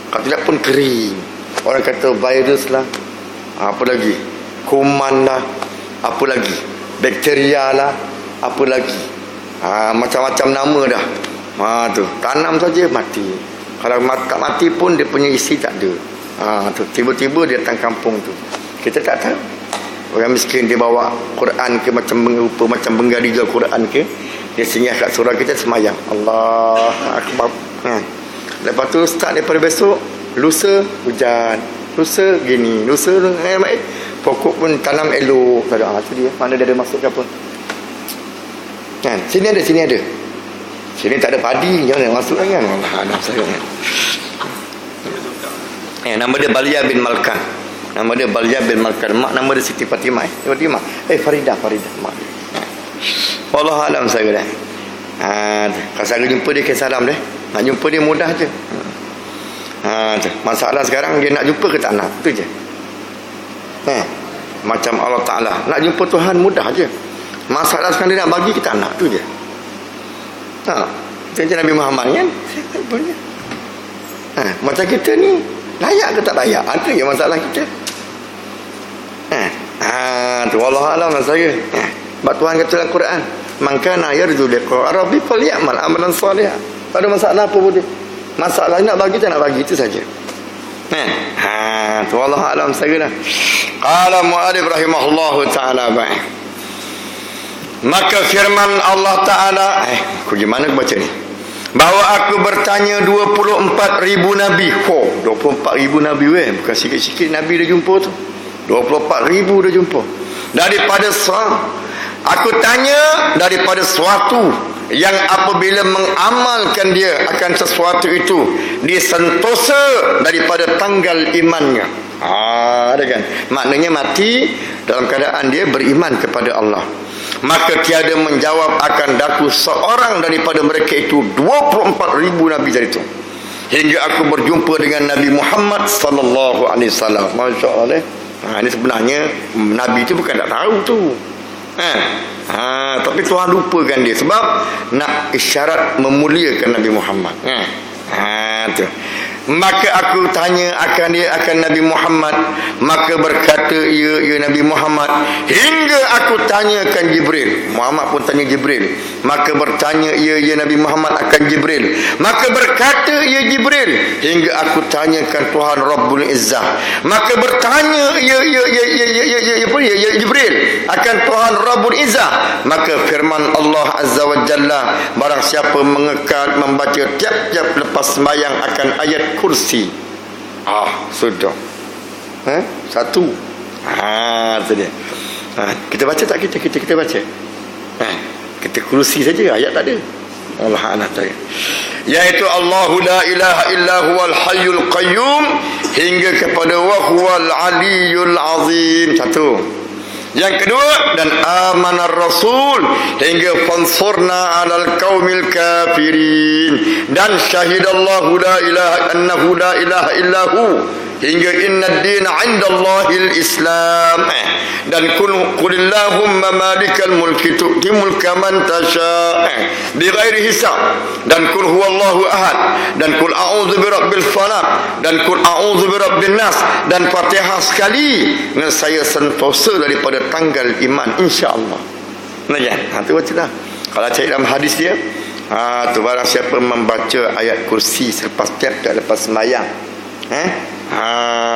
Kalau tidak pun kering. Orang kata virus lah, apa lagi, kuman lah, apa lagi, bakteria lah, apa lagi, macam-macam nama dah. Tu tanam saja mati. Kalau tak mati pun dia punya isi tak ada. Tu tiba-tiba dia datang kampung tu, kita tak tahu. Orang miskin dia bawa Quran ke, macam rupa macam Bengali jual Quran ke, dia singgah kat surau kita semayang Allah Akbar. Lepas tu start daripada besok, lusa hujan, lusa gini, lusa pokok pun tanam elok. Tu dia, mana dia ada masuk ke apa. Sini ada, sini ada. Sini tak ada padi, jangan masuk kan. Allah saya. Nama dia Balia bin Malkan. Nama dia Balia bin Malkan. Mak nama dia Siti Fatimah. Fatimah. Faridah mak. Allah alam saya dah. Kalau saya jumpa dia, salam dia. Nak jumpa dia mudah je. Masalah sekarang dia nak jumpa ke tak nak, tu je. Macam Allah Ta'ala, nak jumpa Tuhan mudah je. Masalah sekarang dia nak bagi ke tak nak, tu je. Macam Nabi Muhammad kan. Macam kita ni, layak ke tak layak, itu je masalah kita. Tu Allah alam saya. Sebab Tuhan kata dalam Quran, man kana yarju liqa rabbi falyamal amalan salih. Tak ada masalah apa pun dia. Masalah nak bagi tak nak bagi, itu saja. Tu Allah alam saya dah. Qala mu'alif rahimahullahu ta'ala baik. Maka firman Allah Ta'ala, gimana aku baca ni? Bahawa aku bertanya 24,000 nabi. 24,000 nabi bukan sikit-sikit nabi dah jumpa tu. 24,000 dah jumpa. Daripada aku tanya daripada suatu yang apabila mengamalkan dia akan sesuatu itu disentosa daripada tanggal imannya. Ada kan? Maknanya mati dalam keadaan dia beriman kepada Allah. Maka tiada menjawab akan daku seorang daripada mereka itu 24,000 nabi dari itu, hingga aku berjumpa dengan Nabi Muhammad sallallahu alaihi wasallam. Masya-Allah. Ini sebenarnya nabi itu bukan tak tahu tu. Tapi Tuhan lupakan dia sebab nak isyarat memuliakan Nabi Muhammad. Tu. Maka aku tanya akan dia, akan Nabi Muhammad. Maka berkata ya Nabi Muhammad, hingga aku tanyakan Jibril. Muhammad pun tanya Jibril. Maka bertanya ya Nabi Muhammad akan Jibril. Maka berkata ya Jibril, hingga aku tanyakan Tuhan Rabbul Izzah. Maka bertanya ya Jibril akan Tuhan Rabbul Izzah. Maka firman Allah Azza wa Jalla, barang siapa mengekal membaca tiap-tiap lepas sembahyang akan ayat kursi. Sudah. Satu. Itu dia. Kita baca tak kita baca? Kita kursi saja, ayat tak ada. Allah anak saya. Yaitu Allahu la ilaha illa huwal hayyul qayyum hingga kepada wa huwal aliyyul azim. Satu. Yang kedua, dan amanar rasul hingga fansurna alal qaumil kafirin, dan syahidallahu la ilaha annahu la ilaha illahu hingga innad dina 'indallahil islam, dan qulillahumma malikal mulki tu'ti mulka man tasha bighairi hisab, dan qul huwallahu ahad, dan qul a'udzu birabbil falaq, dan qul a'udzu birabbin nas, dan Fatihah sekali saya sentosa daripada tanggal iman insyaallah. Nah ya, tu bacalah. Kalau cari dalam hadis dia, tu barang siapa membaca ayat kursi selepas tiap-tiap lepas sembahyang,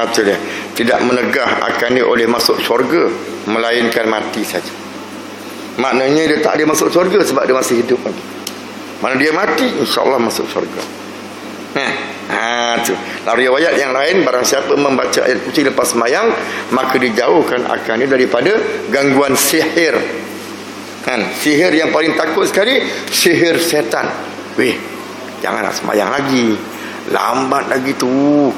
tu dia, tidak menegah akan dia oleh masuk syurga, melainkan mati saja. Maknanya dia tak ada masuk syurga sebab dia masih hidup lagi. Mana dia mati, insya-Allah masuk syurga. Tu. Lalu riwayat yang lain, barang siapa membaca ayat kursi lepas sembahyang, maka dijauhkan akan dia daripada gangguan sihir. Sihir yang paling takut sekali, sihir setan. Janganlah sembahyang lagi, lambat lagi tu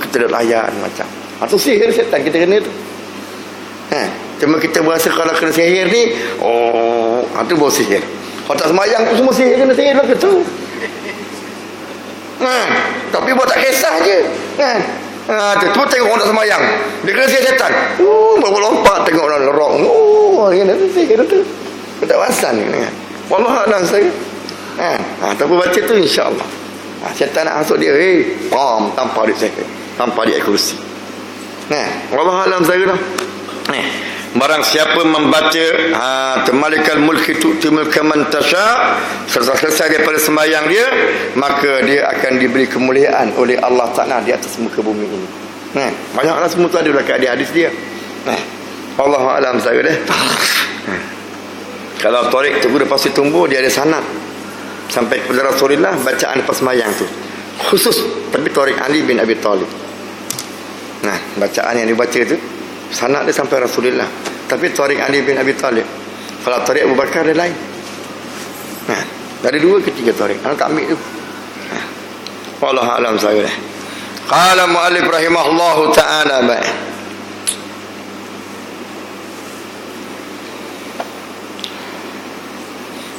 kita dah layan macam. Atau sihir setan kita kena tu. Cuma kita berasa kalau kena sihir ni, itu baru sihir. Kalau tak sembahyang tu semua sihir, kena sihir lah ke tu. Tapi buat tak kisah je. Tu tengok orang tak sembahyang, dia kena sihir setan. Baru lompat tengok orang lerok. Ini sihir tu. Tak wasan ni. Wallahualam saya. Tapi baca tu insya-Allah. Syaitan nak masuk dia, tanpa dia sihir, tanpa dia kursi. Wallahualam saya dah. Barang siapa membaca Malikal mulki tu'ti mulka man tasha, selesai daripada sembahyang dia, maka dia akan diberi kemuliaan oleh Allah Ta'ala di atas muka bumi ini. Banyaklah semua tu ada dalam hadis dia. Wallahualam saya dah. Kalau tarik tu dah pasti tumbuh, dia ada sanad sampai kepada Rasulullah bacaan lepas sembahyang tu. Khusus tapi tarik Ali bin Abi Talib. Bacaan yang dibaca tu sanad dia sampai Rasulullah. Tapi tarik Ali bin Abi Talib. Kalau tarik Abu Bakar dia lain. Dari dua ke tiga tarik. Anak tak ambil tu. Wallahu a'lam saya. Qala mu'allif rahimahullahu ta'ala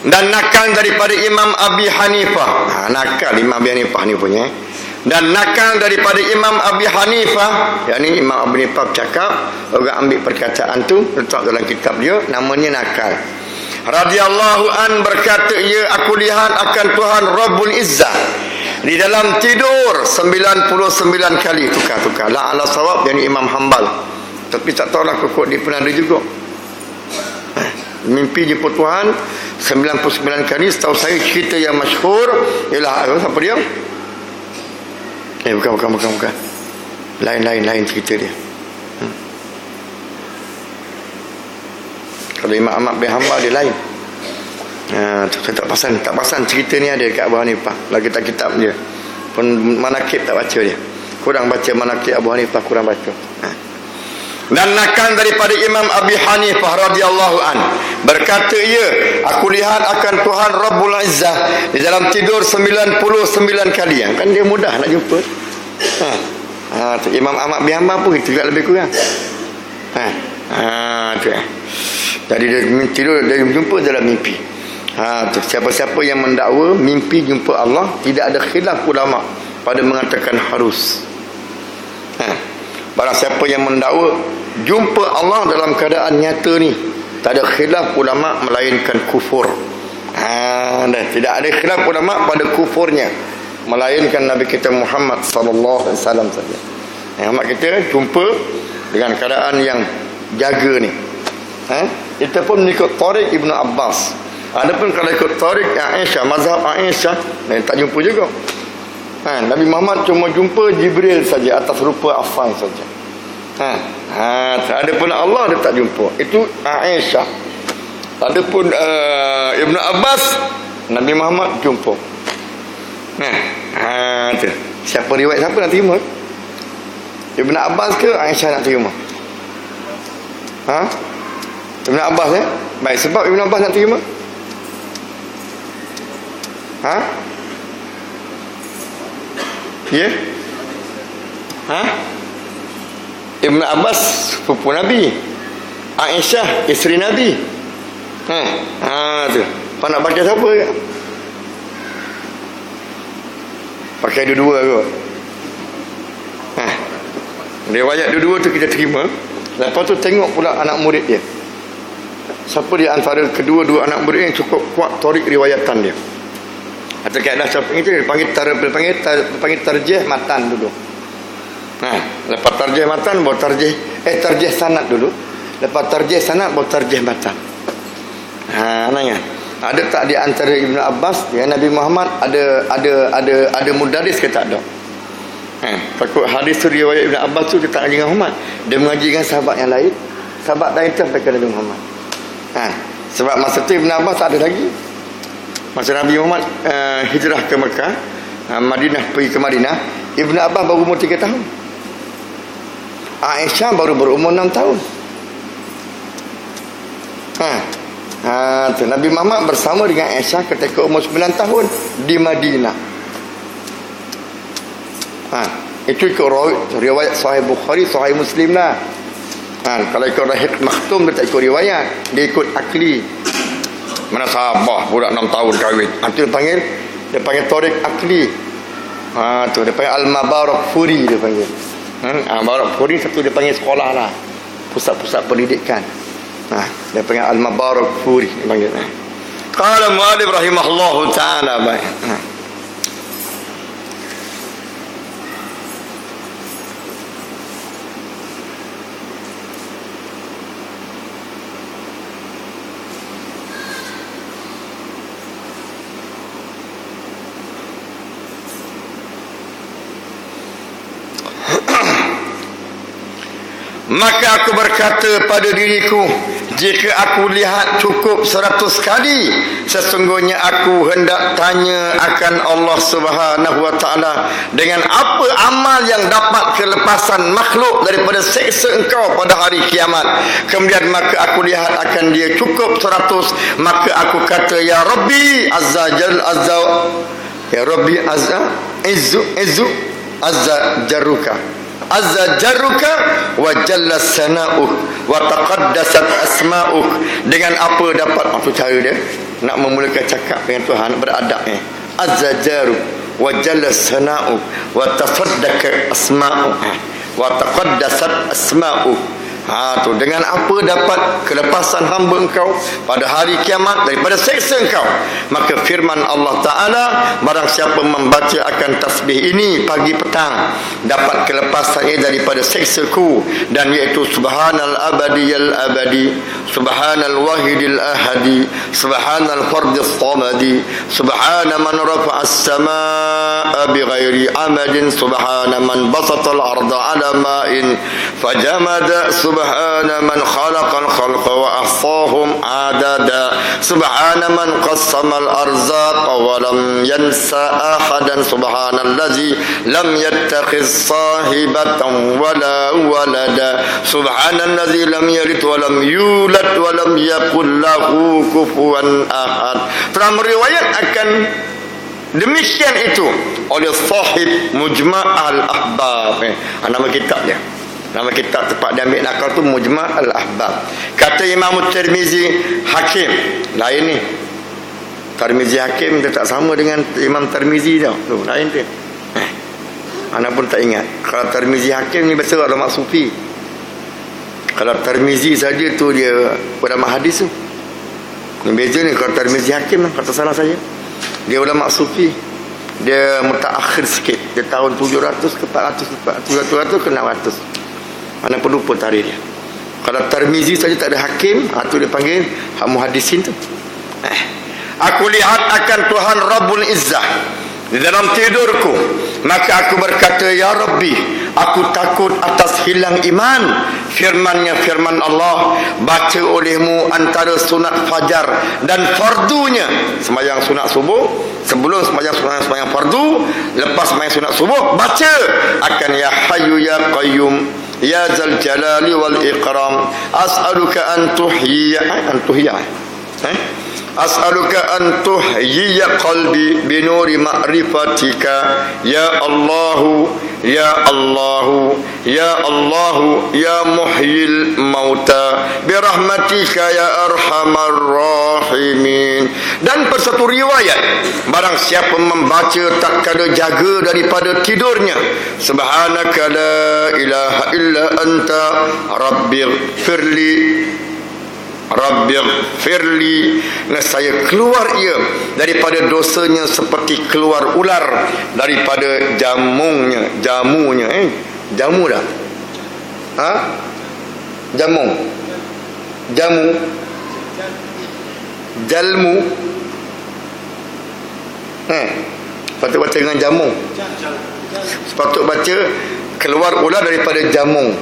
dan nakal daripada Imam Abi Hanifah. Nakal Imam Abi Hanifah ni punya. Dan nakal daripada Imam Abi Hanifah, yakni Imam Abi Hanifah bercakap, orang ambil perkataan tu letak dalam kitab dia, namanya nakal. Radhiyallahu an berkata, ya aku lihat akan Tuhan Rabbul Izzah di dalam tidur 99 kali. Tukar la ala sawab, yakni Imam Hanbal. Tapi tak tahulah kok dia pernah ada juga. Mimpi jumpa Tuhan 99 kali. Setahu saya cerita yang masyhur ialah apa dia? Bukan. Lain cerita dia. Kalau Imam Ahmad bin Hanbal dia lain. Tak pasang cerita ni ada dekat Abu Hanifah. Lagi kitab dia. Pun manakib tak baca dia. Kurang baca manakib Abu Hanifah, kurang baca. Dan nakal daripada Imam Abi Hanifah radhiyallahu an berkata, ya aku lihat akan Tuhan Rabbul Izzah di dalam tidur 99 kali. Kan dia mudah nak jumpa. Imam Ahmad bin Hanbal pun itu juga lebih kurang. Jadi dia tidur, dia jumpa dalam mimpi. Siapa-siapa yang mendakwa mimpi jumpa Allah, tidak ada khilaf ulama pada mengatakan harus. Barang siapa yang mendakwa jumpa Allah dalam keadaan nyata ni, tak ada khilaf ulama melainkan kufur. Dan tidak ada khilaf ulama pada kufurnya. melainkan Nabi kita Muhammad sallallahu alaihi wasallam saja. Muhammad kita jumpa dengan keadaan yang jaga ni. Kita pun mengikut Tariq Ibn Abbas. Adapun kalau ikut Tariq Aisyah, mazhab Aisyah, tak jumpa juga. Nabi Muhammad cuma jumpa Jibril saja atas rupa afan saja. Adapun Allah dia tak jumpa. Itu Aisyah. Adapun Ibn Abbas, Nabi Muhammad jumpa. Tu. Siapa riwayat siapa nak terima? Ibn Abbas ke Aisyah nak terima? Ibn Abbas baik, sebab Ibn Abbas nak terima. Ya? Ibn Abbas sepupu Nabi, Aisyah isteri Nabi. Tu. Kau nak pakai siapa? Pakai dua-dua kot. Riwayat dua-dua tu kita terima. Lepas tu tengok pula anak murid dia. Siapa di antara kedua-dua anak murid yang cukup kuat Tariq riwayatan dia. Atau kaedah siapa itu dia panggil tarjih matan dulu. Lepas tarjih matan baru tarjih sanad dulu. Lepas tarjih sanad baru tarjih matan. Nanya. Ada tak di antara Ibn Abbas ya Nabi Muhammad ada mudaris ke tak ada? Takut hadis tu riwayat Ibn Abbas tu dia tak ngaji dengan Muhammad. Dia mengaji dengan sahabat yang lain. Sahabat lain tu sampai ke Nabi Muhammad. Sebab masa tu Ibn Abbas tak ada lagi. Masa Nabi Muhammad hijrah ke Mekah, Madinah, pergi ke Madinah, Ibn Abbas baru umur 3 tahun. Aisyah baru berumur 6 tahun. Tu Nabi Muhammad bersama dengan Aisyah ketika umur 9 tahun di Madinah. Itu ikut riwayat Sahih Bukhari, Sahih Muslim lah. Kalau ikut Rahid Makhtum dia tak ikut riwayat, dia ikut akli. Mana sahabat budak 6 tahun kahwin. Itu dia panggil Tariq akli. Tu dia panggil Al-Mabarak Furi dia panggil. Al-Mabarak Furi satu dia panggil sekolah lah, pusat-pusat pendidikan. Dia panggil Al-Mabarak Furi dia panggil. Qala mu'allif rahimahullahu ta'ala baik. Maka aku berkata pada diriku, jika aku lihat cukup 100 kali, sesungguhnya aku hendak tanya akan Allah Subhanahu wa ta'ala, dengan apa amal yang dapat kelepasan makhluk daripada seksa engkau pada hari kiamat. Kemudian maka aku lihat akan dia cukup 100, maka aku kata, ya Rabbi azza jal azza, ya Rabbi azza azza jarruka, azza jarruka wa jalla sana'uk wa taqaddasat asma'uk. Dengan apa dapat, apa cara dia nak memulakan cakap dengan Tuhan, beradab ni. Azza jaruk wa jalla sana'uk wa tasaddaka asma'uk wa taqaddasat asma'uk. Tu dengan apa dapat kelepasan hamba engkau pada hari kiamat daripada seksa engkau. Maka firman Allah Ta'ala, barang siapa membaca akan tasbih ini pagi petang, dapat kelepasannya daripada seksaku, dan iaitu subhanal abadiyal abadi, subhanal wahidil ahadi, subhanal fardis samadi, subhana man rafa'as samaa bighairi amadin, subhana man basatal arda ala ma'in fajamada, subhana man khalaqal khalqa wa ahsahum adada, subhana man qassamal arzaqa wa lam yansa ahadan, subhanallazi lam yattakhiz sahibatan wala walada, subhanallazi lam yalid wa lam yulad wa lam yakul lahu kufuwan ahad. Telah meriwayat akan demikian itu oleh sahib Mujma' al-Ahbab. Nama kitab dia. Nama kitab tempat dia ambil nakal tu Mujma' al-Ahbab. Kata Imam Tirmizi Hakim. Lain ni. Tirmizi Hakim dia tak sama dengan Imam Tirmizi tau. Tu lain dia. Anak pun tak ingat. Kalau Tirmizi Hakim ni biasa ulama sufi. Kalau Tirmizi saja tu dia ulama hadis tu. Yang beza ni kalau Tirmizi Hakim, kata salah saya, dia ulama sufi. dia mutaakhir sikit. Dia tahun 700 ke 400 ke 600. Mana perlu pun tarikh dia. Kalau Tirmizi saja tak ada hakim, tu dia panggil muhaddisin tu. Aku lihat akan Tuhan Rabbul Izzah di dalam tidurku, maka aku berkata, ya Rabbi, aku takut atas hilang iman. Firman-Nya firman Allah, baca olehmu antara sunat fajar dan fardunya, sembahyang sunat subuh, sebelum sembahyang fardu, lepas sembahyang sunat subuh, baca akan ya Hayyu ya Qayyum ya Zal Jalali wal Ikram, as'aluka an tuhyiya as'aluka an tuhyiya qalbi binuri ma'rifatika ya Allahu ya Allahu ya Allahu ya muhyil mauta birahmatika ya arhamar rahimin. Dan persatu riwayat, barang siapa membaca tak kala jaga daripada tidurnya, subhanaka la ilaha illa anta Rabbighfirli, saya keluar ia daripada dosanya seperti keluar ular daripada jamunya jamu dah jalmu patut baca dengan jamu, sepatut baca keluar ular daripada jamung.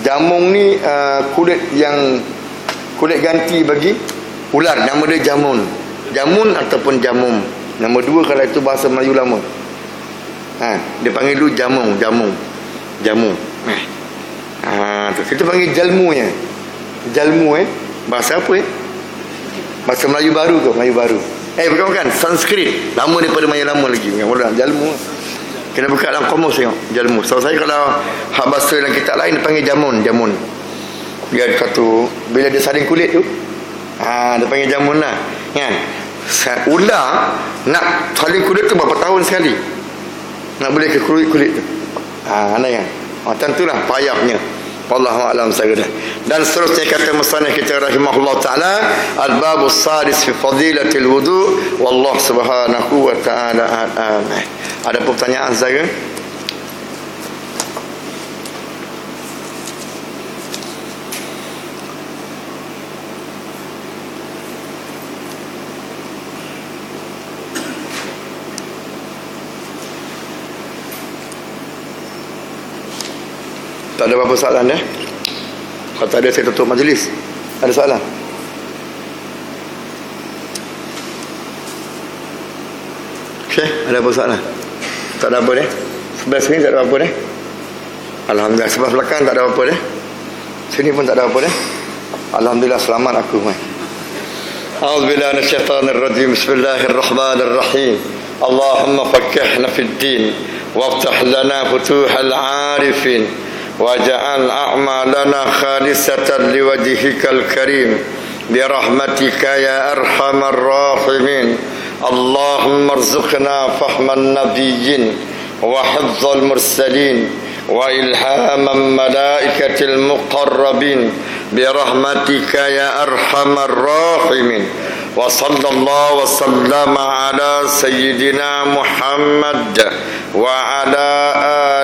Jamung ni kulit ganti bagi ular, nama dia jamun ataupun jamum. Nama dua kalau itu bahasa Melayu lama. Dia panggil dulu jamu. Kita panggil jalmunya. Bahasa apa bahasa Melayu baru ke? Melayu baru. Bukan Sanskrit. Lama daripada Melayu lama lagi. Jalmu. Kena buka dalam kamus tengok jalmu. So saya kalau hak bahasa dalam kitab lain dia panggil jamun. Dia ada satu, bila dia saling kulit tu, dia panggil jamun lah, kan? Ular nak saling kulit tu berapa tahun sekali nak boleh ke kulit tu. Ada yang tentulah payahnya. Wallahu a'lam bishawab. Dan seterusnya kata musannif kita rahimahullah taala, al-babus sadis fi fadilatil wudu, wallahu subhanahu wa taala a'lam. Ada pertanyaan saya? Tak ada apa-apa soalan ya? Kalau tak ada, saya tutup majlis. Ada soalan? Okey, ada apa soalan? Tak ada apa deh. Sebelah sini tak ada apa deh. Alhamdulillah, sebelah belakang tak ada apa deh. Sini pun tak ada apa deh. Alhamdulillah, selamat aku. A'udzubillahi minasyaitonir rajim. Bismillahirrahmanirrahim. Allahumma faqqihna fid din waftah lana futuhal 'arifin waj'al a'malana khalisatan liwajhikal karim birahmatika ya arhamar rahimin. Allahumma arzuqna fahman nabiyyin wa hifdzal mursalin wa ilhaman malaikatil muqarrabin birahmatika ya arhamar rahimin. Wa sallallahu wa sallama ala sayyidina Muhammad wa ala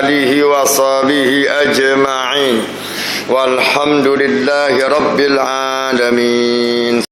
alihi wa sahbihi ajma'in walhamdulillahi rabbil alamin.